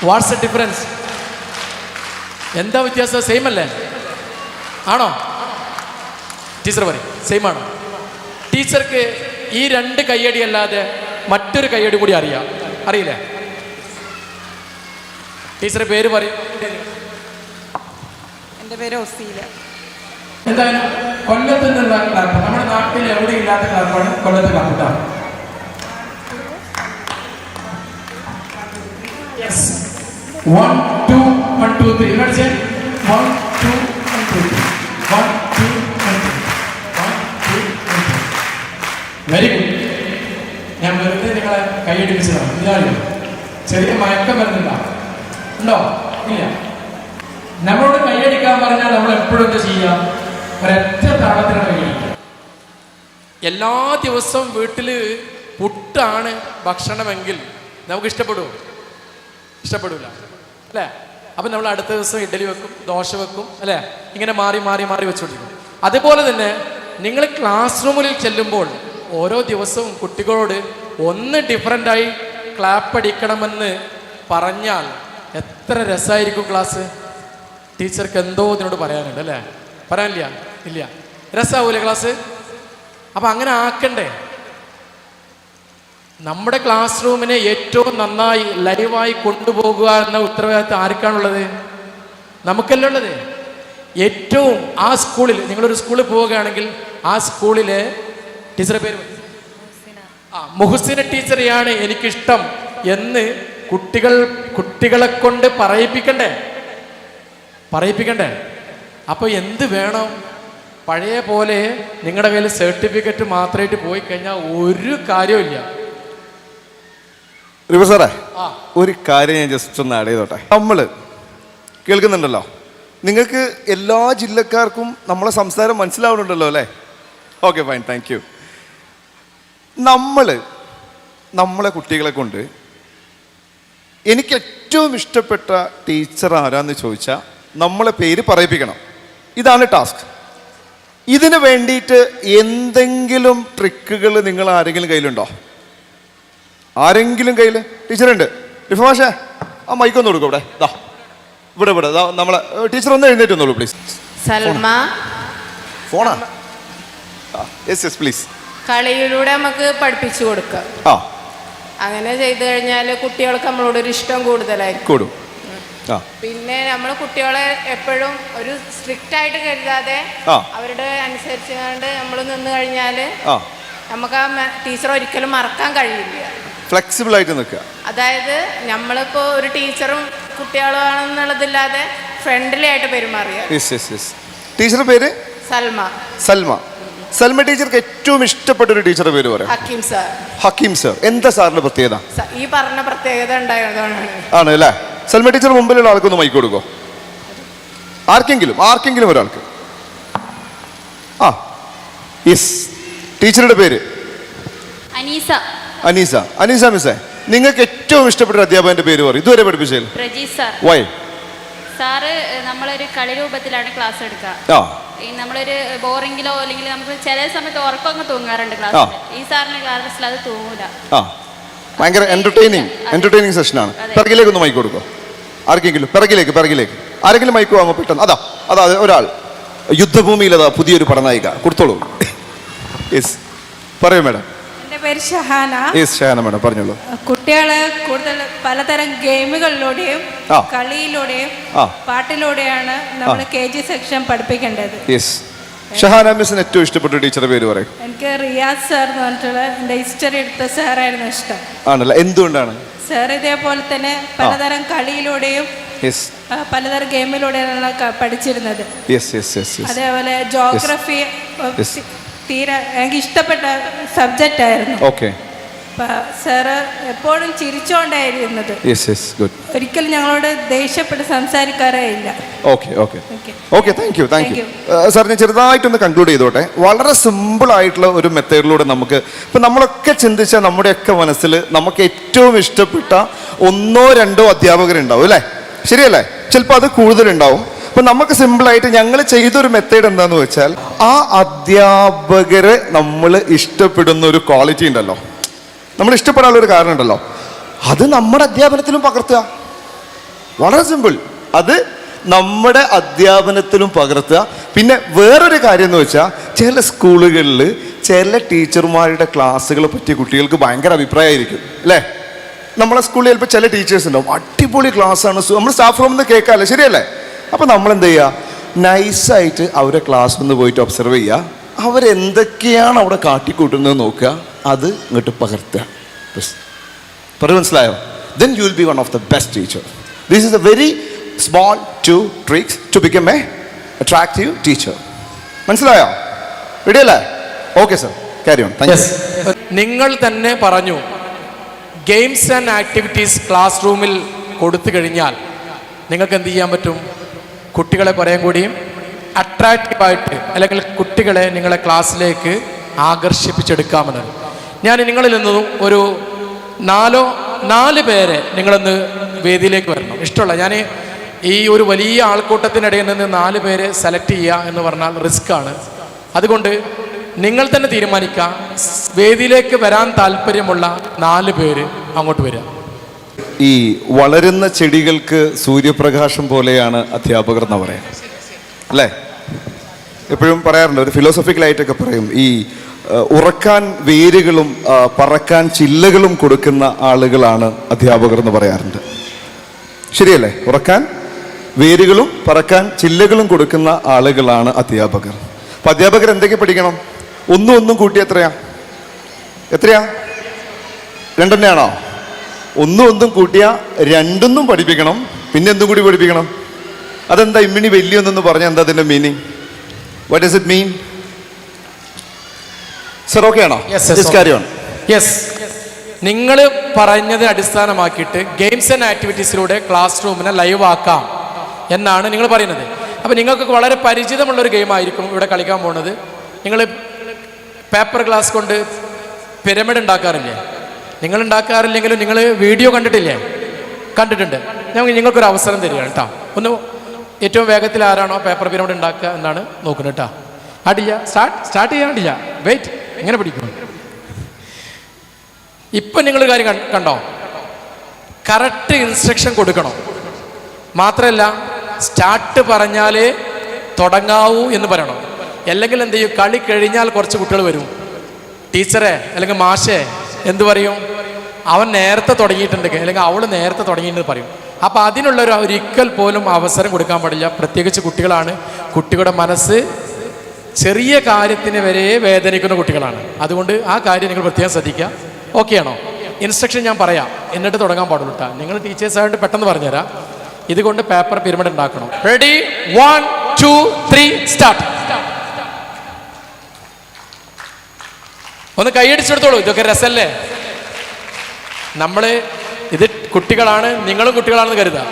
What's a difference? എന്താ വ്യത്യാസം? സെയിം അല്ലേ? ആണോ? ടീച്ചർ പറയും സെയിം ആണോ? ടീച്ചർക്ക് ഈ 2 കയ്യടി അല്ലാതെ മറ്റൊരു കയ്യടി കൂടി അറിയില്ലേ? ടീച്ചറെ പേര് പറയും. എൻ്റെ പേര് ഒസീല. എന്തായാലും കൊല്ലത്ത് നിന്നുള്ള ക്ലബ്, നമ്മുടെ നാട്ടിൽ എവിടെ ഇല്ലാത്ത ക്ലബാണ് കൊല്ലത്ത് ക്ലബ് കേട്ടോ. 1 2 1 2 3 ഇവിടെ ചെയ്യ്. 1 2 1 2 3 1 2 1 2 1 2 1 2. Very good. ഞാൻ വെറുതെ നിങ്ങളെ കൈയടിപ്പിച്ചതാണ്. ഇതാണോ? ചെറിയ മയക്കം വരുന്നുണ്ടോ? ഉണ്ടോ? ഇല്ല. നമ്മളോട് കൈയടിക്കാൻ പറഞ്ഞാൽ നമ്മൾ എപ്പോഴും എന്താ ചെയ്യുക? ഒരൊറ്റ താളത്തിന് കൈയടിക്കുക. എല്ലാ ദിവസവും വീട്ടിൽ പുട്ടാണ് ഭക്ഷണമെങ്കിൽ നമുക്ക് ഇഷ്ടപ്പെടുമോ? ഇഷ്ടപ്പെടില്ല അല്ലേ? അപ്പം നമ്മൾ അടുത്ത ദിവസം ഇഡ്ഡലി വെക്കും, ദോശ വെക്കും അല്ലേ? ഇങ്ങനെ മാറി മാറി മാറി വെച്ചുകൊണ്ടിരിക്കും. അതുപോലെ തന്നെ നിങ്ങൾ ക്ലാസ് റൂമിൽ ചെല്ലുമ്പോൾ ഓരോ ദിവസവും കുട്ടികളോട് ഒന്ന് ഡിഫറൻ്റായി ക്ലാപ്പ് അടിക്കണമെന്ന് പറഞ്ഞാൽ എത്ര രസമായിരിക്കും ക്ലാസ്. ടീച്ചർക്ക് എന്തോ ഇതിനോട് പറയാനുണ്ട് അല്ലേ? പറയാനില്ല? ഇല്ല. രസമാവൂലേ ക്ലാസ്? അപ്പം അങ്ങനെ ആക്കണ്ടേ? നമ്മുടെ ക്ലാസ് റൂമിനെ ഏറ്റവും നന്നായി ലൈവായി കൊണ്ടുപോകുക എന്ന ഉത്തരവാദിത്വം ആർക്കാണുള്ളത്? നമുക്കല്ലേ ഉള്ളത്. ഏറ്റവും ആ സ്കൂളിൽ, നിങ്ങളൊരു സ്കൂളിൽ പോവുകയാണെങ്കിൽ ആ സ്കൂളിലെ ടീച്ചറുടെ പേര് മുഹസിന ടീച്ചറെയാണ് എനിക്കിഷ്ടം എന്ന് കുട്ടികളെ കൊണ്ട് പറയിപ്പിക്കണ്ടേ? അപ്പോൾ എന്ത് വേണം? പഴയ പോലെ നിങ്ങളുടെ കയ്യിൽ സർട്ടിഫിക്കറ്റ് മാത്രമായിട്ട് പോയി കഴിഞ്ഞാൽ ഒരു കാര്യമില്ല. റിഫ സാറേ, ഒരു കാര്യം ഞാൻ ജസ്റ്റ് ഒന്ന് ആഡ് ചെയ്തോട്ടെ. നമ്മൾ കേൾക്കുന്നുണ്ടല്ലോ, നിങ്ങൾക്ക് എല്ലാ ജില്ലക്കാർക്കും നമ്മളെ സംസാരം മനസ്സിലാവുന്നുണ്ടല്ലോ അല്ലേ? Okay, fine, thank you. നമ്മളെ കുട്ടികളെ കൊണ്ട് എനിക്ക് ഏറ്റവും ഇഷ്ടപ്പെട്ട ടീച്ചർ ആരാന്ന് ചോദിച്ചാൽ നമ്മളെ പേര് പറയിപ്പിക്കണം. ഇതാണ് ടാസ്ക്. ഇതിന് വേണ്ടിയിട്ട് എന്തെങ്കിലും ട്രിക്കുകൾ നിങ്ങൾ ആരെങ്കിലും കയ്യിലുണ്ടോ? ആരെങ്കിലും കയ്യിൽ? ടീച്ചറുണ്ട്. റിഫ മാഷേ, ആ മൈക്കൊന്ന് കൊടുക്കും. ഇവിടെ നമ്മളെ ടീച്ചർ ഒന്ന് എഴുന്നേറ്റ് വന്നോളൂ പ്ലീസ്. സൽമ. ഫോണാ? Yes yes please. കളിയിലൂടെ നമുക്ക് പഠിപ്പിച്ചു കൊടുക്കാം. അങ്ങനെ ചെയ്തു കഴിഞ്ഞാൽ കുട്ടികൾക്ക് നമ്മളോടൊരു ഇഷ്ടം കൂടുതലായിരിക്കും. പിന്നെ നമ്മൾ കുട്ടികളെ എപ്പോഴും ഒരു സ്ട്രിക്റ്റ് ആയിട്ട് കരുതാതെ അവരുടെ അനുസരിച്ച് നമ്മൾ നിന്ന് കഴിഞ്ഞാൽ നമുക്ക് ആ ടീച്ചർ ഒരിക്കലും മറക്കാൻ കഴിയില്ല. ഫ്ലെക്സിബിൾ ആയിട്ട് നിൽക്കുക. അതായത് നമ്മളിപ്പോൾ ഒരു ടീച്ചറും കുട്ടികളും ആണെന്നുള്ളതില്ലാതെ ഫ്രണ്ട്ലി ആയിട്ട് പെരുമാറിയ. ടീച്ചറുടെ പേര് സൽമ. സൽമ ടീച്ചർക്ക് ഏറ്റവും ഇഷ്ടപ്പെട്ട ഒരു ടീച്ചറുടെ പേര് പറയാം. ഹക്കീം സാർ. എന്താ സാറിന്റെ പ്രത്യേകത? ഈ പറഞ്ഞ പ്രത്യേകത ഉണ്ടായതാണ്. ആണ് അല്ലേ? സൽമ ടീച്ചർ മുമ്പിലുള്ള ആൾക്കൊന്ന് മൈക്ക് കൊടുക്കോ? ആർക്കെങ്കിലും ഒരാൾക്ക്. യെസ്. ടീച്ചറുടെ പേര് അനീസ മിസ്സേ, നിങ്ങൾക്ക് ഏറ്റവും ഇഷ്ടപ്പെട്ട അധ്യാപകന്റെ പേര് പറയും. ഇതുവരെ പഠിപ്പിച്ചതിൽ വൈ? സാറ് നമ്മളൊരു കളി രൂപത്തിലാണ് ക്ലാസ് എടുക്കുക. നമ്മളൊരു ബോറിങ്ങിലോ അല്ലെങ്കിൽ നമുക്ക് ചില സമയത്ത് ഉറക്കമൊക്കെ തൂങ്ങാറുണ്ട് ക്ലാസ്സിൽ. ഈ സാറിന് ക്ലാസ്സിൽ അത് തൂങ്ങൂല. ഭയങ്കര എന്റർടൈനിങ് സെഷനാണ്. പിറകിലേക്ക് ഒന്ന് മൈക്ക് കൊടുക്കോ? ആർക്കെങ്കിലും പിറകിലേക്ക് ആരെങ്കിലും മൈക്ക് വാങ്ങോ പെട്ടെന്ന്. അതാ ഒരാൾ യുദ്ധഭൂമിയിൽ പുതിയൊരു പടനായിക. കൊടുത്തോളൂ. യെസ്, പറയൂ മാഡം. എൻ്റെ പേര് ഷഹാന. യെസ് ഷഹാന മാഡം, പറഞ്ഞോളൂ. കുട്ടികളെ കൂടുതൽ പലതരം ഗെയിമുകളിലൂടെയും കളിയിലൂടെയും പാട്ടിലൂടെയാണ് നമ്മൾ KG സെക്ഷൻ പഠിപ്പിക്കേണ്ടത്. യെസ്. ഷഹാന മിസ്സിന് ഏറ്റവും ഇഷ്ടപ്പെട്ട ടീച്ചറുടെ പേര് പറയും. എനിക്ക് റിയാസ് സാർ എന്ന് പറഞ്ഞിട്ടുള്ള എൻ്റെ ഹിസ്റ്ററി എടുത്ത സാറായിരുന്നു ഇഷ്ടം. ആണല്ലേ? എന്തുകൊണ്ടാണ്? സാർ ഇതേപോലെ തന്നെ പലതരം കളിയിലൂടെയും പലതരം ഗെയിമിലൂടെയാണ് പഠിച്ചിരുന്നത്. അതേപോലെ ജോഗ്രഫി തീരെ എനിക്ക് ഇഷ്ടപ്പെട്ട സബ്ജക്റ്റ് ആയിരുന്നു. സാറ് എപ്പോഴും ചിരിച്ചോണ്ടായിരുന്നത്. ഒരിക്കലും ഞങ്ങളോട് ദേഷ്യപ്പെട്ട് സംസാരിക്കാറേ ഇല്ല. Thank you. സാർ, ഞാൻ ചെറുതായിട്ടൊന്ന് കൺക്ലൂഡ് ചെയ്തോട്ടെ. വളരെ സിമ്പിൾ ആയിട്ടുള്ള ഒരു മെത്തേഡിലൂടെ നമുക്ക് ഇപ്പം നമ്മളൊക്കെ ചിന്തിച്ച നമ്മുടെയൊക്കെ മനസ്സിൽ നമുക്ക് ഏറ്റവും ഇഷ്ടപ്പെട്ട 1-2 അധ്യാപകരുണ്ടാവും അല്ലേ? ശരിയല്ലേ? ചിലപ്പോൾ അത് കൂടുതലുണ്ടാവും. അപ്പം നമുക്ക് സിമ്പിളായിട്ട് ഞങ്ങൾ ചെയ്തൊരു മെത്തേഡ് എന്താന്ന് വെച്ചാൽ, ആ അധ്യാപകരെ നമ്മൾ ഇഷ്ടപ്പെടുന്ന ഒരു ക്വാളിറ്റി ഉണ്ടല്ലോ, നമ്മൾ ഇഷ്ടപ്പെടാനുള്ളൊരു കാരണം ഉണ്ടല്ലോ, അത് നമ്മുടെ അധ്യാപനത്തിലും പകർത്തുക. വളരെ സിമ്പിൾ. അത് നമ്മുടെ അധ്യാപനത്തിലും പകർത്തുക. പിന്നെ വേറൊരു കാര്യം എന്ന് വെച്ചാൽ, ചില സ്കൂളുകളിൽ ചില ടീച്ചർമാരുടെ ക്ലാസ്സുകളെ പറ്റി കുട്ടികൾക്ക് ഭയങ്കര അഭിപ്രായമായിരിക്കും അല്ലേ? നമ്മളെ സ്കൂളിൽ ചിലപ്പോൾ ചില ടീച്ചേഴ്സ് ഉണ്ടാവും, അടിപൊളി ക്ലാസ്സാണ്, നമ്മൾ സ്റ്റാഫ് റൂമിൽ നിന്ന് കേൾക്കാമല്ലോ, ശരിയല്ലേ? അപ്പോൾ നമ്മൾ എന്ത് ചെയ്യുക? നൈസായിട്ട് അവരെ ക്ലാസ് ഒന്ന് പോയിട്ട് ഒബ്സർവ് ചെയ്യുക. അവരെന്തൊക്കെയാണ് അവിടെ കാട്ടിക്കൂട്ടുന്നത് നോക്കുക, അത് ഇങ്ങോട്ട് പകർത്തുക. മനസ്സിലായോ? Then you will be one of the best teacher. This is a very small 2 tricks to become a attractive teacher. മനസ്സിലായോ? റെഡി അല്ലേ? Okay sir, carry on. Thank you. നിങ്ങൾ തന്നെ പറഞ്ഞു, ഗെയിംസ് ആൻഡ് ആക്ടിവിറ്റീസ് ക്ലാസ് റൂമിൽ കൊടുത്തു കഴിഞ്ഞാൽ നിങ്ങൾക്ക് എന്ത് ചെയ്യാൻ പറ്റും? കുട്ടികളെ കുറേ കൂടിയും അട്രാക്റ്റീവായിട്ട് അല്ലെങ്കിൽ കുട്ടികളെ നിങ്ങളെ ക്ലാസ്സിലേക്ക് ആകർഷിപ്പിച്ചെടുക്കാമെന്ന്. ഞാൻ നിങ്ങളിൽ നിന്നും ഒരു 4 പേരെ നിങ്ങളൊന്ന് വേദിയിലേക്ക് വരണം. ഇഷ്ടമുള്ള ഞാൻ ഈ ഒരു വലിയ ആൾക്കൂട്ടത്തിനിടയിൽ നിന്ന് 4 പേരെ സെലക്ട് ചെയ്യുക എന്ന് പറഞ്ഞാൽ റിസ്ക് ആണ്. അതുകൊണ്ട് നിങ്ങൾ തന്നെ തീരുമാനിക്കുക. വേദിയിലേക്ക് വരാൻ താല്പര്യമുള്ള 4 പേര് അങ്ങോട്ട് വരിക. ഈ വളരുന്ന ചെടികൾക്ക് സൂര്യപ്രകാശം പോലെയാണ് അധ്യാപകർ എന്ന് പറയാം അല്ലേ? എപ്പോഴും പറയാറുണ്ട്, ഒരു ഫിലോസഫിക്കലായിട്ടൊക്കെ പറയും, ഈ ഉറക്കാൻ വേരുകളും പറക്കാൻ ചില്ലകളും കൊടുക്കുന്ന ആളുകളാണ് അധ്യാപകർ എന്ന് പറയാറുണ്ട്. ശരിയല്ലേ? ഉറക്കാൻ വേരുകളും പറക്കാൻ ചില്ലകളും കൊടുക്കുന്ന ആളുകളാണ് അധ്യാപകർ. അപ്പൊ അധ്യാപകർ എന്തൊക്കെ പഠിക്കണം? ഒന്നും കൂട്ടി എത്രയാ? 2 തന്നെയാണോ? ഒന്നും കൂട്ടിയ 2 പഠിപ്പിക്കണം. പിന്നെ എന്തും കൂടി പഠിപ്പിക്കണം. അതെന്താ ഇമ്മിണി വലിയൊന്നു പറഞ്ഞാൽ എന്താ അതിന്റെ meaning? What does it mean? Sir okay ആണോ? യെസ്. നിങ്ങൾ പറഞ്ഞതിനെ അടിസ്ഥാനമാക്കിയിട്ട് ഗെയിംസ് ആൻഡ് ആക്ടിവിറ്റീസിലൂടെ ക്ലാസ് റൂമിനെ ലൈവ് ആക്കാം എന്നാണ് നിങ്ങൾ പറയുന്നത്. അപ്പോൾ നിങ്ങൾക്ക് വളരെ പരിചിതമുള്ളൊരു ഗെയിമായിരിക്കും ഇവിടെ കളിക്കാൻ പോകുന്നത്. നിങ്ങൾ പേപ്പർ ഗ്ലാസ് കൊണ്ട് പിരമിഡ് ഉണ്ടാക്കാറില്ലേ? നിങ്ങൾ ഉണ്ടാക്കാറില്ലെങ്കിലും നിങ്ങൾ വീഡിയോ കണ്ടിട്ടില്ലേ? കണ്ടിട്ടുണ്ട്. ഞങ്ങൾക്ക് നിങ്ങൾക്കൊരു അവസരം തരികയാണ് കേട്ടോ. ഒന്ന് ഏറ്റവും വേഗത്തിൽ ആരാണോ പേപ്പർ പിരമിഡ് ഉണ്ടാക്കുക എന്നാണ് നോക്കുന്നത് കേട്ടോ. അടിയ സ്റ്റാർട്ട് ചെയ്യാൻ അടിയ വെയിറ്റ് എങ്ങനെ പിടിക്കും? ഇപ്പം നിങ്ങൾ കാര്യം കണ്ടോ? കറക്റ്റ് ഇൻസ്ട്രക്ഷൻ കൊടുക്കണം. മാത്രമല്ല സ്റ്റാർട്ട് പറഞ്ഞാലേ തുടങ്ങാവൂ എന്ന് പറയണം. അല്ലെങ്കിൽ എന്ത് ചെയ്യും? കളി കഴിഞ്ഞാൽ കുറച്ച് കുട്ടികൾ വരും, ടീച്ചറെ അല്ലെങ്കിൽ മാഷേ എന്ത് പറയും? അവൻ നേരത്തെ തുടങ്ങിയിട്ടുണ്ട് അല്ലെങ്കിൽ അവൾ നേരത്തെ തുടങ്ങിയിട്ടുണ്ട് പറയും. അപ്പോൾ അതിനുള്ളൊരു ഒരിക്കൽ പോലും അവസരം കൊടുക്കാൻ പാടില്ല. പ്രത്യേകിച്ച് കുട്ടികളാണ്. കുട്ടികളുടെ മനസ്സ് ചെറിയ കാര്യത്തിന് വരെ വേദനിക്കുന്ന കുട്ടികളാണ്. അതുകൊണ്ട് ആ കാര്യം നിങ്ങൾ പ്രത്യേകം ശ്രദ്ധിക്കുക. ഓക്കെ ആണോ? ഇൻസ്ട്രക്ഷൻ ഞാൻ പറയാം, എന്നിട്ട് തുടങ്ങാൻ പാടുള്ളൂ കേട്ടോ. നിങ്ങൾ ടീച്ചേഴ്സായിട്ട് പെട്ടെന്ന് പറഞ്ഞുതരാം. ഇതുകൊണ്ട് പേപ്പർ പിരമിഡ് ഉണ്ടാക്കണം. റെഡി? 1 2 3 സ്റ്റാർട്ട്. ഒന്ന് കൈയടിച്ചെടുത്തോളൂ. ഇതൊക്കെ രസല്ലേ? നമ്മൾ ഇത് കുട്ടികളാണ്, നിങ്ങളും കുട്ടികളാണെന്ന് കരുതാം.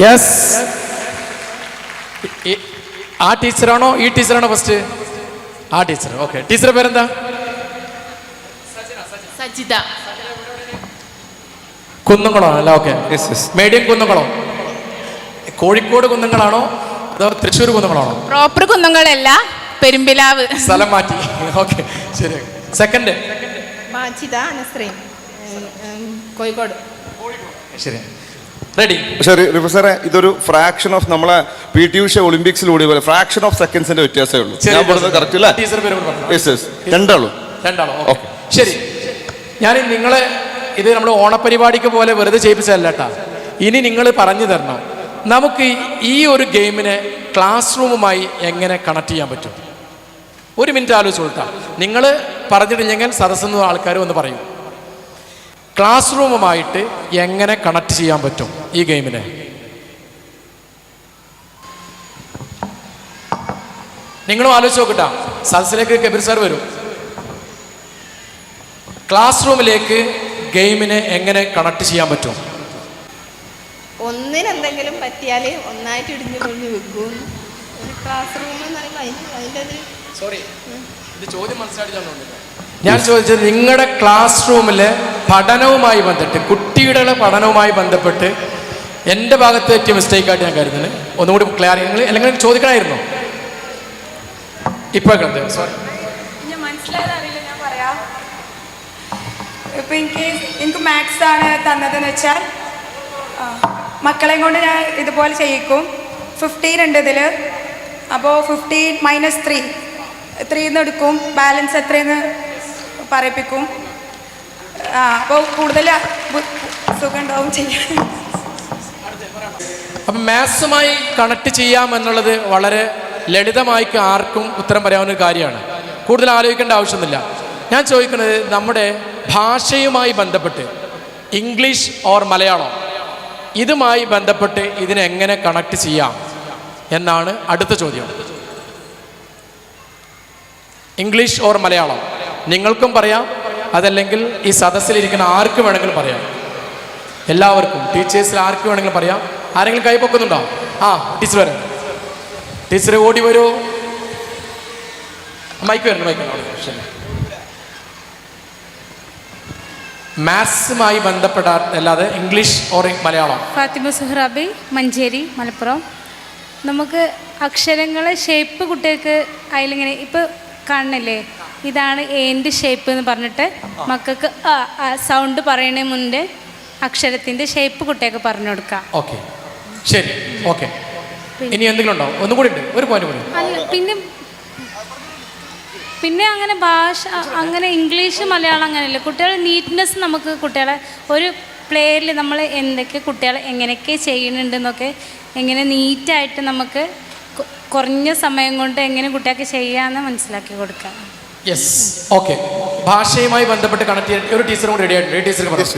യെസ്. ആ ടീച്ചറാണോ ഈ ടീച്ചറാണോ ഫസ്റ്റ്? ആ ടീച്ചർ. ഓക്കെ. ടീച്ചറുടെ പേരെന്താ? സജിത. കുന്നംകുളം അല്ല? ഓക്കെ. മീഡിയം കുന്നംകുളം. കോഴിക്കോട് കുന്നങ്ങളാണോ അതോ തൃശ്ശൂർ കുന്നങ്ങളാണോ? പ്രോപ്പർ കുന്നങ്ങളല്ല, പെരുമ്പിലാവ്. സ്ഥലം മാറ്റി. ഓക്കെ, ശരി. സെക്കൻഡ് കോഴിക്കോട്. ശരി, റെഡി. ശരി പ്രൊഫസറെ, ഇതൊരു ഫ്രാക്ഷൻ ഓഫ് നമ്മളെ PT ഉഷ ഒളിമ്പിക്സിലൂടെ പോലെ ഫ്രാക്ഷൻ ഓഫ് സെക്കൻഡ്സിന്റെ വ്യത്യാസമേ ഉള്ളൂ. ഞാൻ പറഞ്ഞത് കറക്റ്റ് അല്ലേ? രണ്ടാളോ? ഓക്കെ, ശരി. ഞാൻ നിങ്ങളെ ഇത് നമ്മൾ ഓണപരിപാടിക്ക് പോലെ വെറുതെ ചെയ്യിപ്പിച്ചതല്ല കേട്ടാ. ഇനി നിങ്ങൾ പറഞ്ഞു തരണം, നമുക്ക് ഈ ഒരു ഗെയിമിനെ ക്ലാസ് റൂമുമായി എങ്ങനെ കണക്ട് ചെയ്യാൻ പറ്റും? 1 മിനിറ്റ് ആലോചിച്ചോട്ടാ. നിങ്ങൾ പറഞ്ഞിട്ടില്ലെങ്കിൽ സദസ്സെന്ന് ആൾക്കാർ വന്ന് പറയും. ക്ലാസ് റൂമുമായിട്ട് എങ്ങനെ കണക്ട് ചെയ്യാൻ പറ്റും ഈ ഗെയിമിനെ? നിങ്ങളും ആലോചിച്ച് നോക്കട്ടാ. സദസ്സിലേക്ക് കബീർ സാർ വരും. ക്ലാസ് റൂമിലേക്ക് ഗെയിമിനെ എങ്ങനെ കണക്ട് ചെയ്യാൻ പറ്റും? ഒന്നിനെന്തെങ്കിലും പറ്റിയാൽ ഒന്നായിട്ട് ഇടിഞ്ഞു കൊഞ്ഞു വെക്കും. ഒരു ക്ലാസ് റൂം എന്ന് പറയുമ്പോൾ സോറി, ഇത് ചോദ്യം മനസ്സിലാക്കി. ഞാൻ ചോദിച്ചത് നിങ്ങളുടെ ക്ലാസ് റൂമിലെ പഠനവുമായി ബന്ധപ്പെട്ട്, കുട്ടിയുടെ പഠനവുമായി ബന്ധപ്പെട്ട് എൻ്റെ ഭാഗത്ത് പറ്റിയ മിസ്റ്റേക്കായിട്ട് ഞാൻ കരുതുന്നത്. ഒന്നുകൂടി ക്ലിയർ അല്ലെങ്കിൽ ചോദിക്കണമായിരുന്നു. ഇപ്പോൾ സോറി, ഞാൻ മനസ്സിലായത് അറിയില്ല, ഞാൻ പറയാം. ഇപ്പം എനിക്ക് മാത്സ് ആണ് തന്നതെന്ന് വെച്ചാൽ മക്കളെയും കൊണ്ട് ഞാൻ ഇതുപോലെ ചെയ്യിക്കും. 15 ഉണ്ട് ഇതിൽ. അപ്പോൾ 15 - 3 3 എടുക്കും. ബാലൻസ് എത്രയെന്ന് പറയിപ്പിക്കും. അപ്പോൾ കൂടുതൽ സുഖം ഉണ്ടാവും ചെയ്യാൻ. അപ്പം മാത്സുമായി കണക്ട് ചെയ്യാം എന്നുള്ളത് വളരെ ലളിതമായിട്ട് ആർക്കും ഉത്തരം പറയാവുന്ന ഒരു കാര്യമാണ്. കൂടുതൽ ആലോചിക്കേണ്ട ആവശ്യമൊന്നുമില്ല. ഞാൻ ചോദിക്കുന്നത്, നമ്മുടെ ഭാഷയുമായി ബന്ധപ്പെട്ട് ഇംഗ്ലീഷ് ഓർ മലയാളം ഇതുമായി ബന്ധപ്പെട്ട് ഇതിനെങ്ങനെ കണക്ട് ചെയ്യാം എന്നാണ് അടുത്ത ചോദ്യം. English or Malayalam. നിങ്ങൾക്കും പറയാം, അതല്ലെങ്കിൽ ഈ സദസ്സിലിരിക്കുന്ന ആർക്ക് വേണമെങ്കിലും പറയാം. എല്ലാവർക്കും, ടീച്ചേഴ്സിൽ ആർക്ക് വേണമെങ്കിലും പറയാം. ആരെങ്കിലും കൈ പൊക്കുന്നുണ്ടോ? ആ, ടീച്ചർ വരാം. ടീച്ചർ ഓടി വരൂ. മൈക്ക് വരണം, മൈക്ക് വരണം. ശരി. മാത്സുമായി ബന്ധപ്പെട്ട അല്ലാതെ ഇംഗ്ലീഷ് ഓർ മലയാളം. ഫാത്തിമ സുഹ്റാബി, മഞ്ചേരി, മലപ്പുറം. നമുക്ക് അക്ഷരങ്ങളെ ഷേപ്പ് കുട്ടികൾക്ക് അതിലിങ്ങനെ ഇപ്പോൾ കാണുന്നില്ലേ, ഇതാണ് എൻ്റെ ഷേപ്പ് എന്ന് പറഞ്ഞിട്ട് മക്കൾക്ക് സൗണ്ട് പറയണ മുന്നേ അക്ഷരത്തിൻ്റെ ഷേപ്പ് കുട്ടികൾക്ക് പറഞ്ഞു കൊടുക്കാം. ഓക്കെ, ശരി, ഓക്കെ. ഇനി എന്തെങ്കിലും ഉണ്ടോ? ഒന്നും കൂടി ഉണ്ട്, ഒരു പോയിന്റ് കൂടി. അല്ല, പിന്നെ അങ്ങനെ ഭാഷ, അങ്ങനെ ഇംഗ്ലീഷ് മലയാളം അങ്ങനെയല്ല. കുട്ടികളെ നീറ്റ്നെസ് നമുക്ക് കുട്ടികളെ ഒരു പ്ലേയിൽ നമ്മൾ എന്തൊക്കെ കുട്ടികളെ എങ്ങനെയൊക്കെ ചെയ്യുന്നുണ്ടെന്നൊക്കെ എങ്ങനെ നീറ്റായിട്ട് നമുക്ക് കുറഞ്ഞ സമയം കൊണ്ട് എങ്ങനെ കുട്ടികൾക്ക് ചെയ്യാമെന്ന് മനസ്സിലാക്കി കൊടുക്കാം. Yes, okay. ഭാഷയുമായി ബന്ധപ്പെട്ട് കണക്ട് ചെയ്യാൻ ഒരു ടീച്ചറും കൂടി റെഡി ആയിട്ടുണ്ട്. ടീച്ചർക്ക് പറയാം.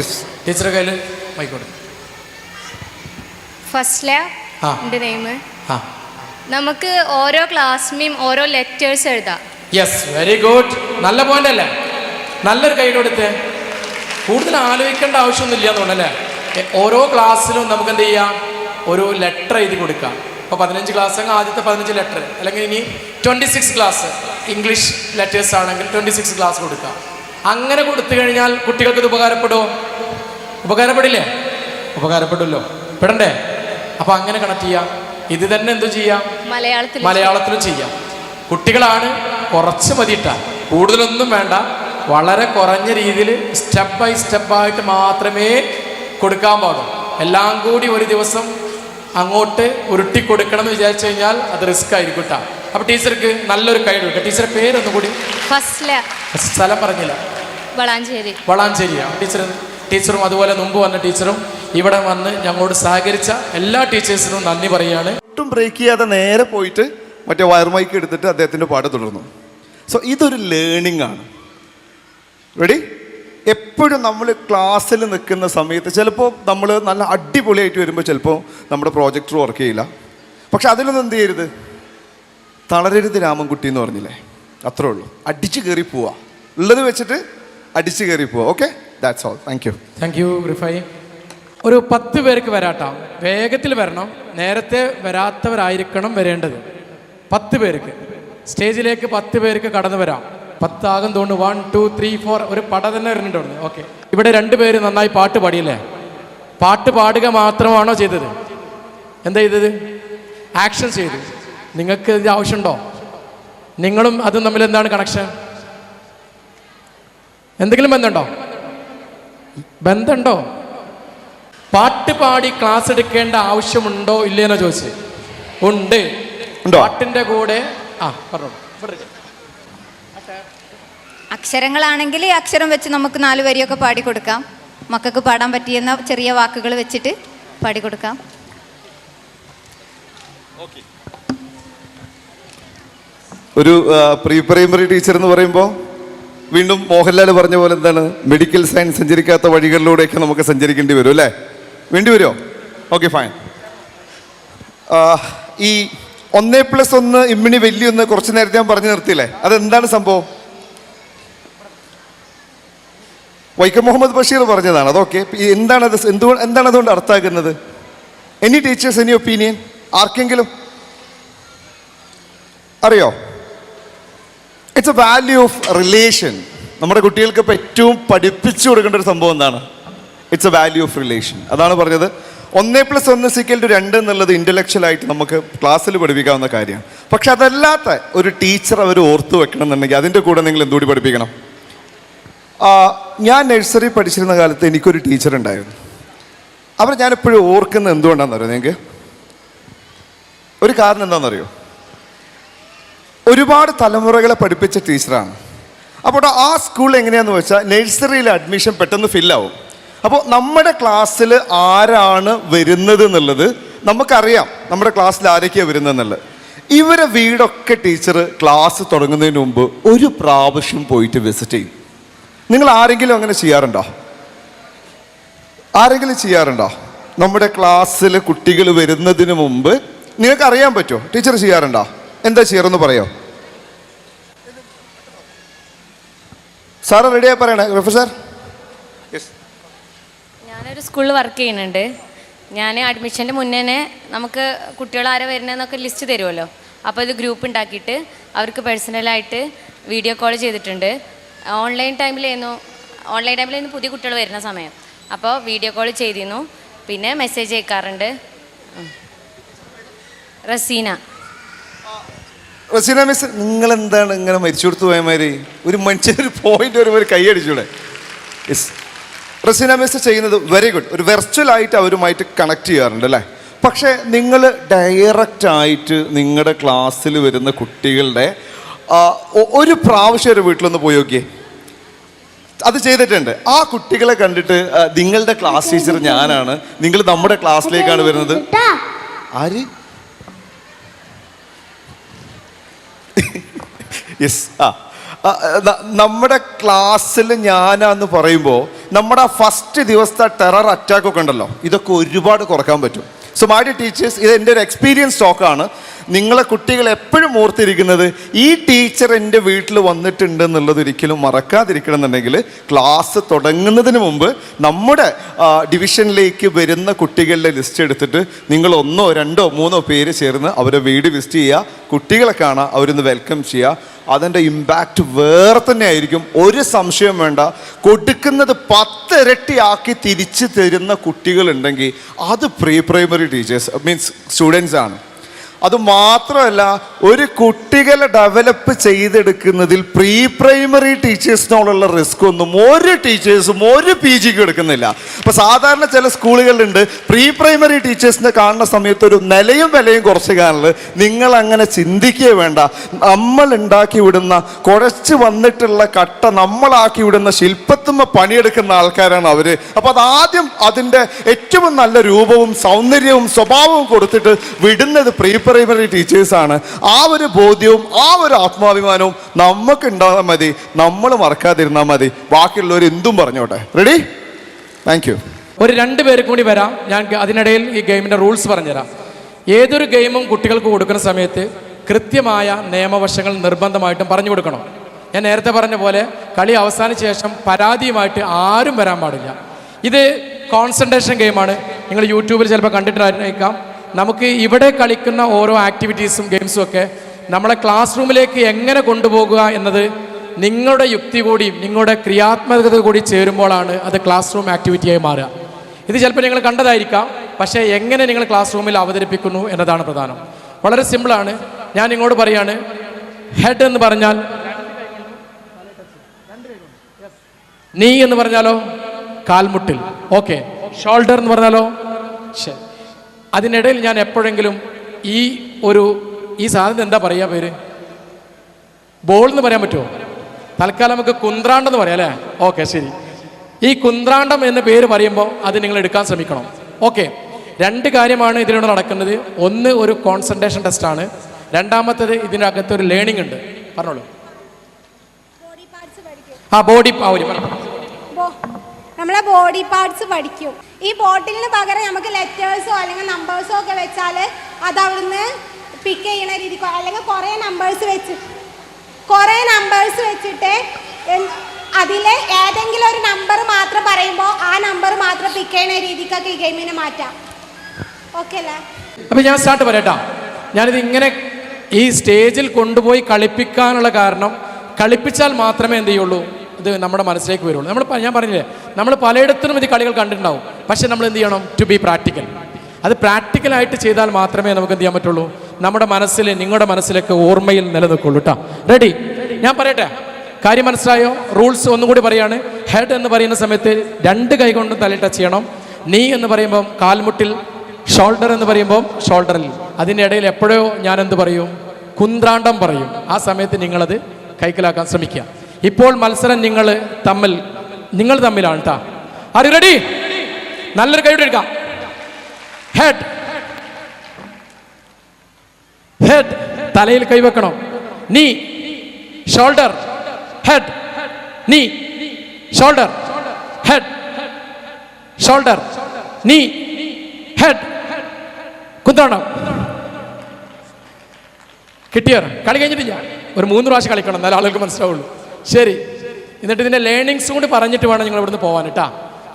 ടീച്ചറുടെ കയ്യിൽ മൈക്കോട്ടെ. ഫസ്ല എൻ്റെ നെയിം. നമുക്ക് ഓരോ ക്ലാസ്സിനും ഓരോ ലെറ്റേഴ്സ് എഴുതാം. Yes, very good. നല്ല പോയിന്റ് അല്ലേ? നല്ലൊരു കൈ കൊടുത്ത്. കൂടുതൽ ആലോചിക്കേണ്ട ആവശ്യമൊന്നുമില്ല എന്നുണ്ടല്ലേ. ഓരോ ക്ലാസ്സിലും നമുക്ക് എന്ത് ചെയ്യാം, ഒരു ലെറ്റർ എഴുതി കൊടുക്കാം. ഇപ്പോൾ 15 ക്ലാസ് ആദ്യത്തെ 15 ലെറ്റർ, അല്ലെങ്കിൽ ഇനി 26 ക്ലാസ് ഇംഗ്ലീഷ് ലെറ്റേഴ്സ് ആണെങ്കിൽ 26 ക്ലാസ് കൊടുക്കാം. അങ്ങനെ കൊടുത്തു കഴിഞ്ഞാൽ കുട്ടികൾക്ക് ഇത് ഉപകാരപ്പെടുമോ? ഉപകാരപ്പെടില്ലേ? ഉപകാരപ്പെടുമല്ലോ, പെടണ്ടേ? അപ്പോൾ അങ്ങനെ കണക്ട് ചെയ്യാം. ഇത് തന്നെ എന്തു ചെയ്യാം, മലയാളത്തിലും ചെയ്യാം. കുട്ടികളാണ്, കുറച്ച് മതിയിട്ടാ, കൂടുതലൊന്നും വേണ്ട. വളരെ കുറഞ്ഞ രീതിയിൽ സ്റ്റെപ്പ് ബൈ സ്റ്റെപ്പായിട്ട് മാത്രമേ കൊടുക്കാൻ പാടും. എല്ലാം കൂടി ഒരു ദിവസം അങ്ങോട്ട് ഉരുട്ടി കൊടുക്കണം എന്ന് വിചാരിച്ചു കഴിഞ്ഞാൽ അത് റിസ്ക് ആയിരിക്കും കേട്ടോ. അപ്പോൾ ടീച്ചർക്ക് നല്ലൊരു കൈ കൊടുക്കുക. ടീച്ചറെ പേരൊന്നും കൂടി. സ്ഥലം പറഞ്ഞില്ല. വളാഞ്ചേരിയാണ് ടീച്ചറും അതുപോലെ മുമ്പ് വന്ന ടീച്ചറും ഇവിടെ വന്ന് ഞങ്ങളോട് സഹകരിച്ച എല്ലാ ടീച്ചേഴ്സിനും നന്ദി പറയുകയാണ്. ഒട്ടും ബ്രേക്ക് ചെയ്യാതെ നേരെ പോയിട്ട് മറ്റേ വയർ മൈക്ക് എടുത്തിട്ട് അദ്ദേഹത്തിൻ്റെ പാട് തുടർന്നു. സോ ഇതൊരു ലേണിംഗ് ആണ്. റെഡി? എപ്പോഴും നമ്മൾ ക്ലാസ്സിൽ നിൽക്കുന്ന സമയത്ത് ചിലപ്പോൾ നമ്മൾ നല്ല അടിപൊളിയായിട്ട് വരുമ്പോൾ ചിലപ്പോൾ നമ്മുടെ പ്രോജക്ടർ വർക്ക് ചെയ്യില്ല. പക്ഷെ അതിലൊന്നും എന്ത് ചെയ്യരുത്, തളരരുത് രാമൻകുട്ടി എന്ന് പറഞ്ഞില്ലേ, അത്രേ ഉള്ളൂ. അടിച്ചു കയറി പോവുക, ഉള്ളത് വെച്ചിട്ട് അടിച്ചു കയറി പോവുക. Okay, that's all. Thank you Rifai. ഒരു 10 പേർക്ക് വരാട്ടോ, വേഗത്തിൽ വരണം. നേരത്തെ വരാത്തവരായിരിക്കണം വരേണ്ടത്. 10 പേർക്ക് സ്റ്റേജിലേക്ക് 10 പേർക്ക് കടന്നു വരാം. 10 ആകും തോന്നുന്നു. 1 2 3 4 ഒരു പട തന്നെ വരുന്നുണ്ട്. ഓക്കെ, ഇവിടെ 2 പേര് നന്നായി പാട്ട് പാടിയില്ലേ? പാട്ട് പാടുക മാത്രമാണോ ചെയ്തത്? എന്താ ചെയ്തത്? ആക്ഷൻ ചെയ്തു. നിങ്ങൾക്ക് ഇതിൻ്റെ ആവശ്യമുണ്ടോ? നിങ്ങളും അതും തമ്മിൽ എന്താണ് കണക്ഷൻ? എന്തെങ്കിലും ബന്ധമുണ്ടോ? പാട്ട് പാടി ക്ലാസ് എടുക്കേണ്ട ആവശ്യമുണ്ടോ ഇല്ലേന്നോ ചോദിച്ചു. ഉണ്ട്. പാട്ടിന്റെ കൂടെ പറഞ്ഞോളൂ. അക്ഷരങ്ങളാണെങ്കിൽ അക്ഷരം വെച്ച് നമുക്ക് 4 വരിയൊക്കെ പാടിക്കൊടുക്കാം. മക്കൾക്ക് പാടാൻ പറ്റിയെന്ന ചെറിയ വാക്കുകൾ വെച്ചിട്ട് പാടിക്കൊടുക്കാം. ഒരു പ്രീ പ്രൈമറി ടീച്ചർ എന്ന് പറയുമ്പോൾ വീണ്ടും മോഹൻലാൽ പറഞ്ഞ പോലെ എന്താണ്, മെഡിക്കൽ സയൻസ് സഞ്ചരിക്കാത്ത വഴികളിലൂടെയൊക്കെ നമുക്ക് സഞ്ചരിക്കേണ്ടി വരും അല്ലേ? വേണ്ടി വരുമോ? Okay, fine. ഈ 1+1 ഇമ്മിണി വലിയൊന്ന് കുറച്ച് നേരത്തെ ഞാൻ പറഞ്ഞു നിർത്തിയില്ലേ, അതെന്താണ് സംഭവം? വൈക്കം മുഹമ്മദ് ബഷീർ പറഞ്ഞതാണ്. അതൊക്കെ എന്താണത്, എന്താണ് അതുകൊണ്ട് അർത്ഥമാക്കുന്നത്? Any teachers, any opinion? ആർക്കെങ്കിലും അറിയോ? It's A value of relation. നമ്മുടെ കുട്ടികൾക്ക് ഇപ്പോൾ ഏറ്റവും പഠിപ്പിച്ചു കൊടുക്കേണ്ട ഒരു സംഭവം എന്താണ്? It's A value of relation. അതാണ് പറഞ്ഞത്. 1+1 = 2 എന്നുള്ളത് ഇൻ്റലക്ച്വലായിട്ട് നമുക്ക് ക്ലാസ്സിൽ പഠിപ്പിക്കാവുന്ന കാര്യമാണ്. പക്ഷെ അതല്ലാത്ത ഒരു ടീച്ചർ അവർ ഓർത്തു വെക്കണം എന്നുണ്ടെങ്കിൽ അതിൻ്റെ കൂടെ നിങ്ങൾ എന്തുകൂടി പഠിപ്പിക്കണം? ഞാൻ നഴ്സറി പഠിച്ചിരുന്ന കാലത്ത് എനിക്കൊരു ടീച്ചർ ഉണ്ടായിരുന്നു. അവർ ഞാനെപ്പോഴും ഓർക്കുന്നത് എന്തുകൊണ്ടാണെന്നറിയോ നിങ്ങൾക്ക്? ഒരു കാരണം എന്താണെന്നറിയോ? ഒരുപാട് തലമുറകളെ പഠിപ്പിച്ച ടീച്ചറാണ്. അപ്പോൾ ആ സ്കൂൾ എങ്ങനെയാണെന്ന് വെച്ചാൽ നഴ്സറിയിൽ അഡ്മിഷൻ പെട്ടെന്ന് ഫില്ലാവും. അപ്പോൾ നമ്മുടെ ക്ലാസ്സിൽ ആരാണ് വരുന്നത് എന്നുള്ളത് നമുക്കറിയാം, നമ്മുടെ ക്ലാസ്സിൽ ആരൊക്കെയാണ് വരുന്നതെന്നുള്ളത്. ഇവരെ വീടൊക്കെ ടീച്ചർ ക്ലാസ് തുടങ്ങുന്നതിന് മുമ്പ് ഒരു പ്രാവശ്യം പോയിട്ട് വിസിറ്റ് ചെയ്യും. നിങ്ങൾ ആരെങ്കിലും അങ്ങനെ ചെയ്യാറുണ്ടോ? നമ്മുടെ ക്ലാസ്സിൽ കുട്ടികൾ വരുന്നതിന് മുമ്പ് നിങ്ങൾക്ക് അറിയാൻ പറ്റുമോ? ടീച്ചർ ചെയ്യാറുണ്ടോ? എന്താ ചെയ്യാറെന്ന് പറയോ? സാറ് റെഡിയായി പറയണേ പ്രൊഫസർ. ഞാനൊരു സ്കൂളിൽ വർക്ക് ചെയ്യുന്നുണ്ട്. ഞാൻ അഡ്മിഷൻ്റെ മുന്നേ നമുക്ക് കുട്ടികൾ ആരെ വരുന്നതെന്നൊക്കെ ലിസ്റ്റ് തരുമല്ലോ. അപ്പോൾ ഇത് ഗ്രൂപ്പ് ഉണ്ടാക്കിയിട്ട് അവർക്ക് പേഴ്സണലായിട്ട് വീഡിയോ കോൾ ചെയ്തിട്ടുണ്ട്. ഓൺലൈൻ ടൈമിലായിരുന്നു പുതിയ കുട്ടികൾ വരുന്ന സമയം. അപ്പോൾ വീഡിയോ കോൾ ചെയ്തിരുന്നു. പിന്നെ മെസ്സേജ് അയക്കാറുണ്ട്. റസീന മിസ്, നിങ്ങൾ എന്താണ് ഇങ്ങനെ മരിച്ചു കൊടുത്തു പോയമാതിരി? ഒരു മനുഷ്യനൊരു പോയിന്റ് ഒരു കൈ അടിച്ചൂടെ? യെസ്, റസീന മിസ് ചെയ്യുന്നത് വെരി ഗുഡ്. ഒരു വെർച്വലായിട്ട് അവരുമായിട്ട് കണക്ട് ചെയ്യാറുണ്ട് അല്ലേ? പക്ഷേ നിങ്ങൾ ഡയറക്റ്റായിട്ട് നിങ്ങളുടെ ക്ലാസ്സിൽ വരുന്ന കുട്ടികളുടെ ഒരു പ്രാവശ്യം ഒരു വീട്ടിലൊന്ന് പോയി നോക്കിയേ. അത് ചെയ്തിട്ടുണ്ട്. ആ കുട്ടികളെ കണ്ടിട്ട് നിങ്ങളുടെ ക്ലാസ് ടീച്ചർ ഞാനാണ്, നിങ്ങൾ നമ്മുടെ ക്ലാസ്സിലേക്കാണ് വരുന്നത്. ആര്? യെസ്, നമ്മുടെ ക്ലാസ്സിൽ ഞാനാന്ന് പറയുമ്പോൾ നമ്മുടെ ഫസ്റ്റ് ദിവസത്തെ ടെറർ അറ്റാക്കൊക്കെ ഉണ്ടല്ലോ, ഇതൊക്കെ ഒരുപാട് കുറക്കാൻ പറ്റും. സോ മൈ ഡിയർ ടീച്ചേഴ്സ്, ഇത് എൻ്റെ ഒരു എക്സ്പീരിയൻസ് ടോക്കാണ്. നിങ്ങളെ കുട്ടികൾ എപ്പോഴും ഓർത്തിരിക്കുന്നത് ഈ ടീച്ചർ എൻ്റെ വീട്ടിൽ വന്നിട്ടുണ്ട് എന്നുള്ളത് ഒരിക്കലും മറക്കാതിരിക്കണം എന്നുണ്ടെങ്കിൽ ക്ലാസ് തുടങ്ങുന്നതിന് മുമ്പ് നമ്മുടെ ഡിവിഷനിലേക്ക് വരുന്ന കുട്ടികളുടെ ലിസ്റ്റ് എടുത്തിട്ട് നിങ്ങൾ 1, 2, 3 പേര് ചേർന്ന് അവരെ വീട് വിസിറ്റ് ചെയ്യുക, കുട്ടികളെ കാണുക, അവരൊന്ന് വെൽക്കം ചെയ്യുക. അതിൻ്റെ ഇമ്പാക്റ്റ് വേറെ തന്നെ ആയിരിക്കും, ഒരു സംശയം വേണ്ട. കൊടുക്കുന്നത് 10 ഇരട്ടിയാക്കി തിരിച്ചു തരുന്ന കുട്ടികളുണ്ടെങ്കിൽ അത് pre primary teachers means students ആണ്. അതുമാത്രമല്ല, ഒരു കുട്ടികളെ ഡെവലപ്പ് ചെയ്തെടുക്കുന്നതിൽ പ്രീ പ്രൈമറി ടീച്ചേഴ്സിനോടുള്ള റിസ്ക് ഒന്നും ഒരു ടീച്ചേഴ്സും ഒരു PGക്കും എടുക്കുന്നില്ല. ഇപ്പോൾ സാധാരണ ചില സ്കൂളുകളിലുണ്ട് പ്രീ പ്രൈമറി ടീച്ചേഴ്സിനെ കാണുന്ന സമയത്ത് ഒരു നിലയും വിലയും കുറച്ച് കാണുന്നത്. നിങ്ങൾ അങ്ങനെ ചിന്തിക്കുകയേ വേണ്ട. നമ്മൾ ഉണ്ടാക്കി വിടുന്ന കുഴച്ച് വന്നിട്ടുള്ള കട്ട നമ്മളാക്കി വിടുന്ന ശില്പത്തുമ്മ പണിയെടുക്കുന്ന ആൾക്കാരാണ് അവർ. അപ്പോൾ അതാദ്യം അതിൻ്റെ ഏറ്റവും നല്ല രൂപവും സൗന്ദര്യവും സ്വഭാവവും കൊടുത്തിട്ട് വിടുന്നത് പ്രീ പ്രൈമറി ടീച്ചേഴ്സാണ്. ആ ഒരു ബോധ്യവും ആ ഒരു ആത്മാഭിമാനവും നമുക്ക് ഉണ്ടാകാൻ മതി. നമ്മൾ മറക്കാതിരുന്നാൽ മതി, ബാക്കിയുള്ളവർ എന്തും പറഞ്ഞോട്ടെ. റെഡി? Thank you. ഒരു 2 പേര് കൂടി വരാം. ഞാൻ അതിനിടയിൽ ഈ ഗെയിമിൻ്റെ റൂൾസ് പറഞ്ഞുതരാം. ഏതൊരു ഗെയിമും കുട്ടികൾക്ക് കൊടുക്കുന്ന സമയത്ത് കൃത്യമായ നിയമവശങ്ങൾ നിർബന്ധമായിട്ടും പറഞ്ഞു കൊടുക്കണം. ഞാൻ നേരത്തെ പറഞ്ഞ പോലെ കളി അവസാനിച്ച ശേഷം പരാതിയുമായിട്ട് ആരും വരാൻ പാടില്ല. ഇത് കോൺസെൻട്രേഷൻ ഗെയിമാണ്. നിങ്ങൾ യൂട്യൂബിൽ ചിലപ്പോൾ കണ്ടിട്ടായിരിക്കാം. നമുക്ക് ഇവിടെ കളിക്കുന്ന ഓരോ ആക്ടിവിറ്റീസും ഗെയിംസും ഒക്കെ നമ്മളെ ക്ലാസ് റൂമിലേക്ക് എങ്ങനെ കൊണ്ടുപോകുക എന്നത് നിങ്ങളുടെ യുക്തി കൂടിയും നിങ്ങളുടെ ക്രിയാത്മകത കൂടി ചേരുമ്പോഴാണ് അത് ക്ലാസ് റൂം ആക്ടിവിറ്റിയായി മാറുക. ഇത് ചിലപ്പോൾ നിങ്ങൾ കണ്ടതായിരിക്കാം, പക്ഷേ എങ്ങനെ നിങ്ങൾ ക്ലാസ് റൂമിൽ അവതരിപ്പിക്കുന്നു എന്നതാണ് പ്രധാനം. വളരെ സിമ്പിളാണ്. ഞാൻ നിങ്ങളോട് പറയാണ്, ഹെഡ് എന്ന് പറഞ്ഞാൽ നീ എന്ന് പറഞ്ഞാലോ കാൽമുട്ടിൽ. ഓക്കെ. ഷോൾഡർ എന്ന് പറഞ്ഞാലോ ശരി. അതിനിടയിൽ ഞാൻ എപ്പോഴെങ്കിലും ഈ സാധനം എന്താ പറയുക പേര്? ബോൾ എന്ന് പറയാൻ പറ്റുമോ? തൽക്കാലം നമുക്ക് കുന്ത്രാണ്ടം എന്ന് പറയാം അല്ലേ? ഓക്കെ, ശരി. ഈ കുന്ത്രാണ്ടം എന്ന പേര് പറയുമ്പോൾ അത് നിങ്ങൾ എടുക്കാൻ ശ്രമിക്കണം. ഓക്കെ. 2 കാര്യമാണ് ഇതിലൂടെ നടക്കുന്നത്. ഒന്ന് ഒരു കോൺസെൻട്രേഷൻ ടെസ്റ്റാണ്. രണ്ടാമത്തേത് ഇതിൻ്റെ അകത്ത് ഒരു ലേണിംഗ് ഉണ്ട്. പറഞ്ഞോളൂ. നമ്മളെ ബോഡി പാർട്സ് പഠിക്കും. ഈ ബോട്ടിലിന് പകരം നമുക്ക് ലെറ്റേഴ്സോ അല്ലെങ്കിൽ നമ്പേഴ്സോ ഒക്കെ വെച്ചാൽ അത് അവിടുന്ന് പിക്ക് ചെയ്യണ രീതിക്കോ അല്ലെങ്കിൽ കുറേ നമ്പേഴ്സ് വെച്ചിട്ട് അതിലെ ഏതെങ്കിലും ഒരു നമ്പർ മാത്രം പറയുമ്പോൾ ആ നമ്പർ മാത്രം പിക്ക് ചെയ്യണ രീതിക്കൊക്കെ ഈ ഗെയിമിനെ മാറ്റാം. ഓക്കെ അല്ലേ? അപ്പം ഞാൻ സ്റ്റാർട്ട് പറയട്ടാ. ഞാനിത് ഇങ്ങനെ ഈ സ്റ്റേജിൽ കൊണ്ടുപോയി കളിപ്പിക്കാനുള്ള കാരണം, കളിപ്പിച്ചാൽ മാത്രമേ എന്ത് ചെയ്യുള്ളൂ, ഇത് നമ്മുടെ മനസ്സിലേക്ക് വരുള്ളൂ. ഞാൻ പറഞ്ഞില്ലേ, നമ്മൾ പലയിടത്തും ഇത് കളികൾ കണ്ടിട്ടുണ്ടാവും. പക്ഷെ നമ്മൾ എന്ത് ചെയ്യണം? To be practical. അത് പ്രാക്ടിക്കലായിട്ട് ചെയ്താൽ മാത്രമേ നമുക്ക് എന്ത് ചെയ്യാൻ പറ്റുള്ളൂ, നമ്മുടെ മനസ്സിൽ, നിങ്ങളുടെ മനസ്സിലൊക്കെ ഓർമ്മയിൽ നിലനിൽക്കുള്ളൂ കേട്ടോ. റെഡി? ഞാൻ പറയട്ടെ, കാര്യം മനസ്സിലായോ? റൂൾസ് ഒന്നും കൂടി പറയാണ്. ഹെഡ് എന്ന് പറയുന്ന സമയത്ത് 2 കൈ കൊണ്ട് തല ടച്ച് ചെയ്യണം. നീ എന്ന് പറയുമ്പം കാൽമുട്ടിൽ, ഷോൾഡർ എന്ന് പറയുമ്പം ഷോൾഡറിൽ. അതിൻ്റെ ഇടയിൽ എപ്പോഴോ ഞാൻ എന്ത് പറയും? കുന്ത്രാണ്ടം പറയും. ആ സമയത്ത് നിങ്ങളത് കൈക്കലാക്കാൻ ശ്രമിക്കുക. ഇപ്പോൾ മത്സരം നിങ്ങൾ തമ്മിലാണ് കേട്ടോ. Are you ready? നല്ലൊരു കൈ എടുക്കാം. ഹെഡ്, തലയിൽ കൈവെക്കണം. നീ, ഷോൾഡർ, ഹെഡ്, നീ, ഷോൾഡർ, ഹെഡ്, ഷോൾഡർ, നീ, ഹെഡ്, കുന്ത്രാണ്ടം. കിട്ടിയോ? കളി കഴിഞ്ഞിട്ടില്ല. ഒരു 3 പ്രാവശ്യം കളിക്കണം, എന്നാലും ആളുകൾക്ക് മനസ്സിലാവുള്ളൂ. ശരി, എന്നിട്ട് ഇതിൻ്റെ ലേണിങ്സും കൂടി പറഞ്ഞിട്ട് വേണം നിങ്ങൾ ഇവിടുന്ന് പോകാൻ കേട്ടാ.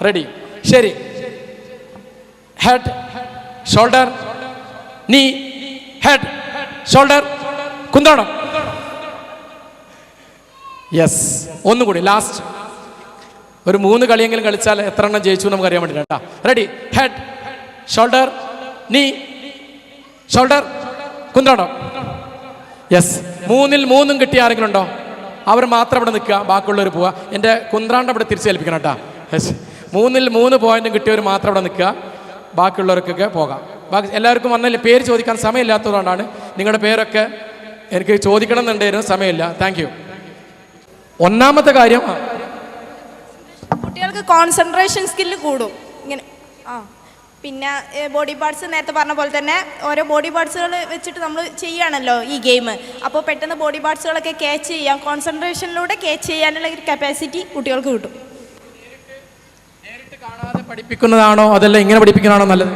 റെഡി? ശരി. ഹെഡ്, ഷോൾഡർ, നീ, ഹെഡ്, ഷോൾഡർ, കുന്തണം. യെസ്. ഒന്നുകൂടി ലാസ്റ്റ്. ഒരു 3 കളിയെങ്കിലും കളിച്ചാൽ എത്ര എണ്ണം ജയിച്ചു നമുക്ക് അറിയാൻ വേണ്ടിയിട്ട് കേട്ടാ. റെഡി? ഹെഡ്, ഷോൾഡർ, നീ, ഷോൾഡർ, കുന്തണം. യെസ്. 3-ൽ 3 കിട്ടിയ ആരെങ്കിലും ഉണ്ടോ? അവർ മാത്രം ഇവിടെ നിൽക്കുക, ബാക്കിയുള്ളവർ പോവുക. എൻ്റെ കുന്ത്രാണ്ട് ഇവിടെ തിരിച്ചേൽപ്പിക്കണം കേട്ടാ. യെസ്. 3-ൽ 3 പോയിന്റും കിട്ടിയവർ മാത്രം ഇവിടെ നിൽക്കുക, ബാക്കിയുള്ളവർക്കൊക്കെ പോകാം. ബാക്കി എല്ലാവർക്കും വന്നല്ലേ? പേര് ചോദിക്കാൻ സമയമില്ലാത്തതുകൊണ്ടാണ്. നിങ്ങളുടെ പേരൊക്കെ എനിക്ക് ചോദിക്കണം എന്നുണ്ടായിരുന്നു, സമയമില്ല. Thank you. ഒന്നാമത്തെ കാര്യം, കുട്ടികൾക്ക് കോൺസെൻട്രേഷൻ സ്കില്ല് കൂടും ഇങ്ങനെ. പിന്നെ ബോഡി പാർട്സ് നേരത്തെ പറഞ്ഞ പോലെ തന്നെ ഓരോ ബോഡി പാർട്സുകൾ വെച്ചിട്ട് നമ്മൾ ചെയ്യുകയാണല്ലോ ഈ ഗെയിം. അപ്പോൾ പെട്ടെന്ന് ബോഡി പാർട്സുകളൊക്കെ ക്യാച്ച് ചെയ്യാം, കോൺസെൻട്രേഷനിലൂടെ ക്യാച്ച് ചെയ്യാനുള്ള ഒരു കപ്പാസിറ്റി കുട്ടികൾക്ക് കിട്ടും. നേരിട്ട് കാണാതെ പഠിപ്പിക്കുന്നതാണോ അതല്ല ഇങ്ങനെ പഠിപ്പിക്കുന്നതാണോ നല്ലത്?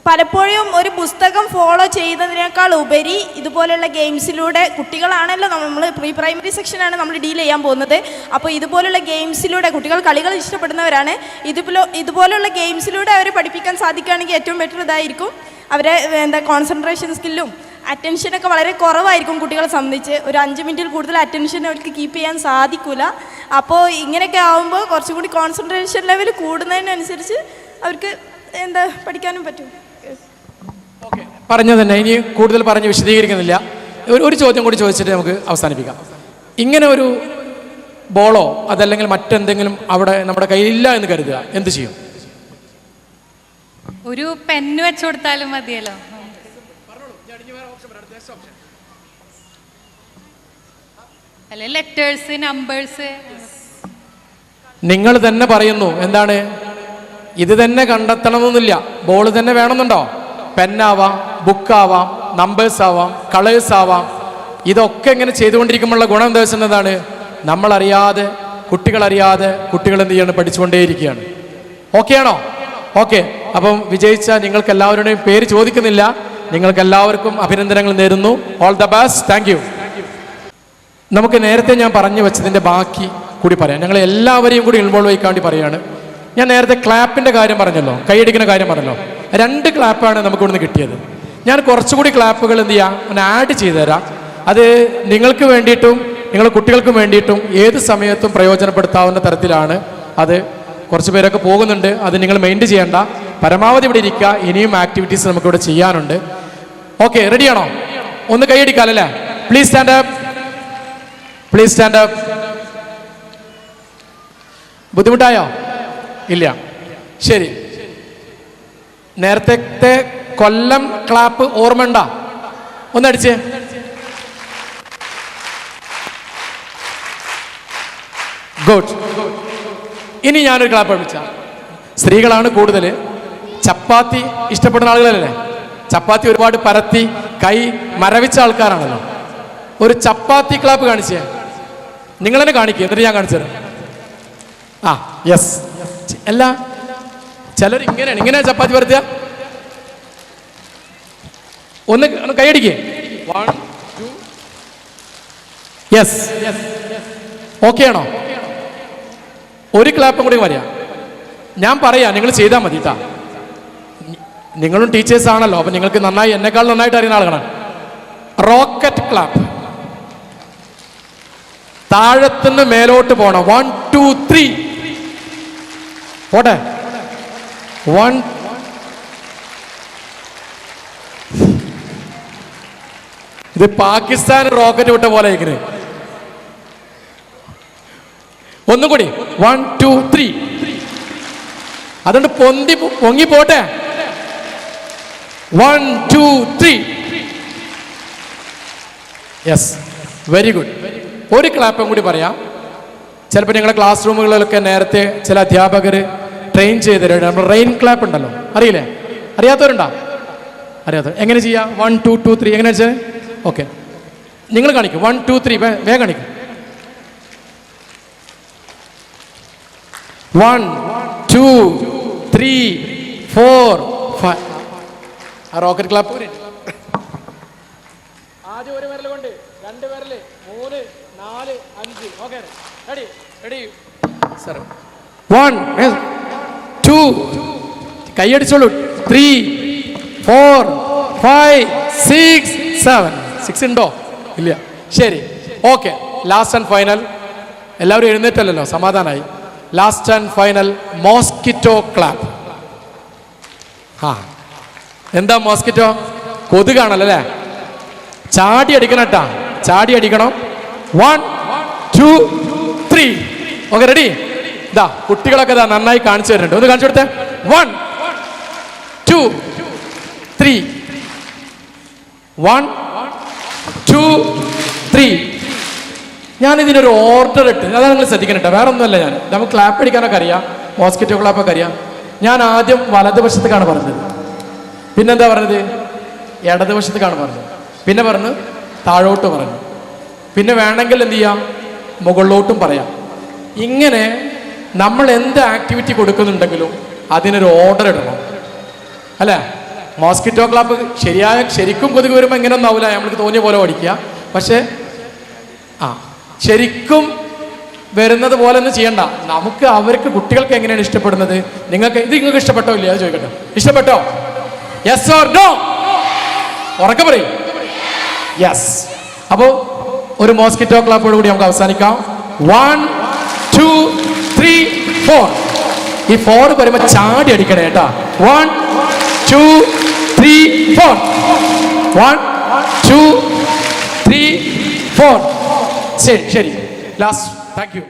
പലപ്പോഴും ഒരു പുസ്തകം ഫോളോ ചെയ്യുന്നതിനേക്കാൾ ഉപരി ഇതുപോലുള്ള ഗെയിംസിലൂടെ, കുട്ടികളാണല്ലോ നമ്മൾ പ്രീ പ്രൈമറി സെക്ഷനാണ് നമ്മൾ ഡീൽ ചെയ്യാൻ പോകുന്നത്. അപ്പോൾ ഇതുപോലുള്ള ഗെയിംസിലൂടെ കുട്ടികൾ കളികൾ ഇഷ്ടപ്പെടുന്നവരാണ്. ഇതുപോലുള്ള ഗെയിംസിലൂടെ അവരെ പഠിപ്പിക്കാൻ സാധിക്കുകയാണെങ്കിൽ ഏറ്റവും ബെറ്റർ ഇതായിരിക്കും. അവരെ കോൺസെൻട്രേഷൻ സ്കില്ലും അറ്റൻഷനൊക്കെ വളരെ കുറവായിരിക്കും കുട്ടികളെ സംബന്ധിച്ച്. ഒരു 5 മിനിറ്റിൽ കൂടുതൽ അറ്റൻഷൻ അവർക്ക് കീപ്പ് ചെയ്യാൻ സാധിക്കില്ല. അപ്പോൾ ഇങ്ങനെയൊക്കെ ആകുമ്പോൾ കുറച്ചും കൂടി കോൺസെൻട്രേഷൻ ലെവൽ കൂടുന്നതിനനുസരിച്ച് അവർക്ക് പഠിക്കാനും പറ്റും. പറഞ്ഞു തന്നെ, ഇനി കൂടുതൽ പറഞ്ഞ് വിശദീകരിക്കുന്നില്ല. ഒരു ചോദ്യം കൂടി ചോദിച്ചിട്ട് നമുക്ക് അവസാനിപ്പിക്കാം. ഇങ്ങനെ ഒരു ബോളോ അതല്ലെങ്കിൽ മറ്റെന്തെങ്കിലും അവിടെ നമ്മുടെ കയ്യിലില്ല എന്ന് കരുതുക, എന്ത് ചെയ്യും? ഒരു പെന്ന് വെച്ചു കൊടുത്താലും മതിയല്ലോ. അല്ലെ ലെറ്റേഴ്സ്, നമ്പേഴ്സ്. നിങ്ങൾ തന്നെ പറയുന്നു എന്താണ്, ഇത് തന്നെ കണ്ടെത്തണമെന്നില്ല, ബോൾ തന്നെ വേണമെന്നുണ്ടോ? പെന്നാവാം, ബുക്കാവാം, നമ്പേഴ്സ് ആവാം, കളേഴ്സ് ആവാം. ഇതൊക്കെ ഇങ്ങനെ ചെയ്തുകൊണ്ടിരിക്കുമ്പോഴുള്ള ഗുണം എന്താ വെച്ചാൽ എന്താണ്, നമ്മളറിയാതെ കുട്ടികളറിയാതെ കുട്ടികൾ എന്ത് ചെയ്യാണ്, പഠിച്ചുകൊണ്ടേയിരിക്കുകയാണ്. ഓക്കെ ആണോ? ഓക്കെ. അപ്പം വിജയിച്ച നിങ്ങൾക്ക് എല്ലാവരുടെയും പേര് ചോദിക്കുന്നില്ല, നിങ്ങൾക്ക് എല്ലാവർക്കും അഭിനന്ദനങ്ങൾ നേരുന്നു. All the best. Thank you. നമുക്ക് നേരത്തെ ഞാൻ പറഞ്ഞു വെച്ചതിൻ്റെ ബാക്കി കൂടി പറയാം. ഞങ്ങൾ എല്ലാവരെയും കൂടി ഇൻവോൾവ് ആയിക്കാൻ വേണ്ടി പറയുകയാണ്. ഞാൻ നേരത്തെ ക്ലാപ്പിൻ്റെ കാര്യം പറഞ്ഞല്ലോ, കൈയടിക്കുന്ന കാര്യം പറഞ്ഞല്ലോ. 2 ക്ലാപ്പാണ് നമുക്ക് ഇവിടുന്ന് കിട്ടിയത്. ഞാൻ കുറച്ചുകൂടി ക്ലാപ്പുകൾ എന്ത് ചെയ്യാം, ഒന്ന് ആഡ് ചെയ്തു തരാം. അത് നിങ്ങൾക്ക് വേണ്ടിയിട്ടും നിങ്ങളുടെ കുട്ടികൾക്കും വേണ്ടിയിട്ടും ഏത് സമയത്തും പ്രയോജനപ്പെടുത്താവുന്ന തരത്തിലാണ്. അത് കുറച്ച് പേരൊക്കെ പോകുന്നുണ്ട്, അത് നിങ്ങൾ മൈൻഡ് ചെയ്യേണ്ട. പരമാവധി ഇവിടെ ഇരിക്കുക, ഇനിയും ആക്ടിവിറ്റീസ് നമുക്കിവിടെ ചെയ്യാനുണ്ട്. ഓക്കെ, റെഡിയാണോ? ഒന്ന് കൈയടിക്കാമല്ലേ? Please stand up, please stand up. ബുദ്ധിമുട്ടായോ? ഇല്ല. ശരി. നേരത്തെ കൊല്ലം ക്ലാപ്പ് ഓർമ്മണ്ട? ഒന്നടിച്ചേ. ഗുഡ്. ഇനി ഞാനൊരു ക്ലാപ്പ് പഠിപ്പിച്ച. സ്ത്രീകളാണ് കൂടുതൽ. ചപ്പാത്തി ഇഷ്ടപ്പെടുന്ന ആളുകളല്ലേ? ചപ്പാത്തി ഒരുപാട് പരത്തി കൈ മരവിച്ച ആൾക്കാരാണല്ലോ. ഒരു ചപ്പാത്തി ക്ലാപ്പ് കാണിച്ചേ. നിങ്ങൾ തന്നെ കാണിക്കുക, എന്നിട്ട് ഞാൻ കാണിച്ചു തരാം. ആ യെസ്. അല്ല, ചിലർ ഇങ്ങനെ ചപ്പാത്തി പരത്തുക. ഒന്ന് കൈയടിക്കേ. 1 2. യെസ്. ഓക്കെ ആണോ? ഒരു ക്ലാപ്പും കൂടി പറയാം. ഞാൻ പറയാം, നിങ്ങൾ ചെയ്താൽ മതി കേട്ടാ. നിങ്ങളും ടീച്ചേഴ്സ് ആണല്ലോ, അപ്പൊ നിങ്ങൾക്ക് നന്നായി, എന്നെക്കാൾ നന്നായിട്ട് അറിയുന്ന ആളുകളാണ്. Rocket clap. താഴത്തുനിന്ന് മേലോട്ട് പോണം. 1 2 3. പോട്ടെ. 1. ഇത് പാകിസ്ഥാൻ റോക്കറ്റ് വിട്ട പോലെ ഇരിക്കുന്നത്. ഒന്നും കൂടി. 1 2 3. അതുകൊണ്ട് പൊങ്ങി പോട്ടെ. 1 2 3. Yes, very good. ഒരു ക്ലാപ്പും കൂടി പറയാം. ചിലപ്പോൾ നിങ്ങളുടെ ക്ലാസ് റൂമുകളിലൊക്കെ നേരത്തെ ചില അധ്യാപകർ ട്രെയിൻ ചെയ്ത് തരും. നമ്മൾ റെയിൻ ക്ലാപ്പ് ഉണ്ടല്ലോ, അറിയില്ലേ? അറിയാത്തവരുണ്ടോ? അറിയാത്തവർ എങ്ങനെ ചെയ്യാം? 1 2 2 3 എങ്ങനെ വെച്ചാൽ? ഓക്കെ, നിങ്ങൾ കാണിക്കും. 1 2 3 വേഗം കാണിക്കും. 1 2 3 4 5. ആ റോക്കറ്റ് ക്ലാപ്പ്. ആദ്യം ഒരു വിരൽ കൊണ്ട്, 2 വിരല്, 3 4 5 ഓക്കെ റെഡി റെഡി സർ 1 2 കൈയടിച്ചോളൂ 3 4 5 6 7 6 ഉണ്ടോ ഇല്ല ശരി ഓക്കെ ലാസ്റ്റ് ആൻഡ് ഫൈനൽ എല്ലാവരും എഴുന്നേറ്റല്ലോ സമാധാനമായി last and final mosquito clap ആ എന്താ മോസ്കിറ്റോ കൊതുകാണല്ലോ അല്ലേ ചാടി അടിക്കണം കേട്ടാ ചാടി അടിക്കണം 1 2 3 ഓക്കെ റെഡി ഇതാ കുട്ടികളൊക്കെ ഇതാ നന്നായി കാണിച്ചു തരുന്നുണ്ട് ഒന്ന് കാണിച്ചു കൊടുത്തേ 1 2 3 1 2 3 ഞാൻ ഇതിനൊരു ഓർഡർ ഇട്ട് അതാണ് നിങ്ങൾ ശ്രദ്ധിക്കണം കേട്ടോ വേറെ ഒന്നുമല്ല ഞാൻ നമുക്ക് ക്ലാപ്പ് അടിക്കാനൊക്കെ അറിയാം മോസ്കിറ്റോ ക്ലാപ്പൊക്കെ അറിയാം ഞാൻ ആദ്യം വലതുവശത്തേക്കാണ് പറഞ്ഞത് പിന്നെന്താ പറഞ്ഞത് ഇടതുവശത്തേക്കാണ് പറഞ്ഞത് പിന്നെ പറഞ്ഞു താഴോട്ട് പറഞ്ഞു പിന്നെ വേണമെങ്കിൽ എന്ത് ചെയ്യാം മുകളിലോട്ടും പറയാം ഇങ്ങനെ നമ്മൾ എന്ത് ആക്ടിവിറ്റി കൊടുക്കുന്നുണ്ടെങ്കിലും അതിനൊരു ഓർഡർ ഇടണം അല്ലേ മോസ്കിറ്റോ ക്ലാപ്പ് ശരിക്കും കൊതുക് വരുമ്പോൾ ഇങ്ങനെയൊന്നും ആവില്ല നമ്മൾക്ക് തോന്നിയ പോലെ ഓടിക്കുക പക്ഷേ ശരിക്കും വരുന്നത് പോലെ ഒന്നും ചെയ്യണ്ട നമുക്ക് അവർക്ക് കുട്ടികൾക്ക് എങ്ങനെയാണ് ഇഷ്ടപ്പെടുന്നത് നിങ്ങൾക്ക് ഇഷ്ടപ്പെട്ടോ ഇല്ല അത് ചോദിക്കട്ടെ ഇഷ്ടപ്പെട്ടോ യെസ് ഓർ നോ ഉറക്കെ പറയും യെസ് അപ്പോൾ ഒരു മോസ്കിറ്റോ ക്ലാപ്പോട് കൂടി നമുക്ക് അവസാനിക്കാം 1 2 3 4 ഈ 4 വരുമ്പോൾ ചാടി അടിക്കണേ കേട്ടാ 1 2 3 4 1 2 3 4 ശരി ലാസ്റ്റ് താങ്ക് യു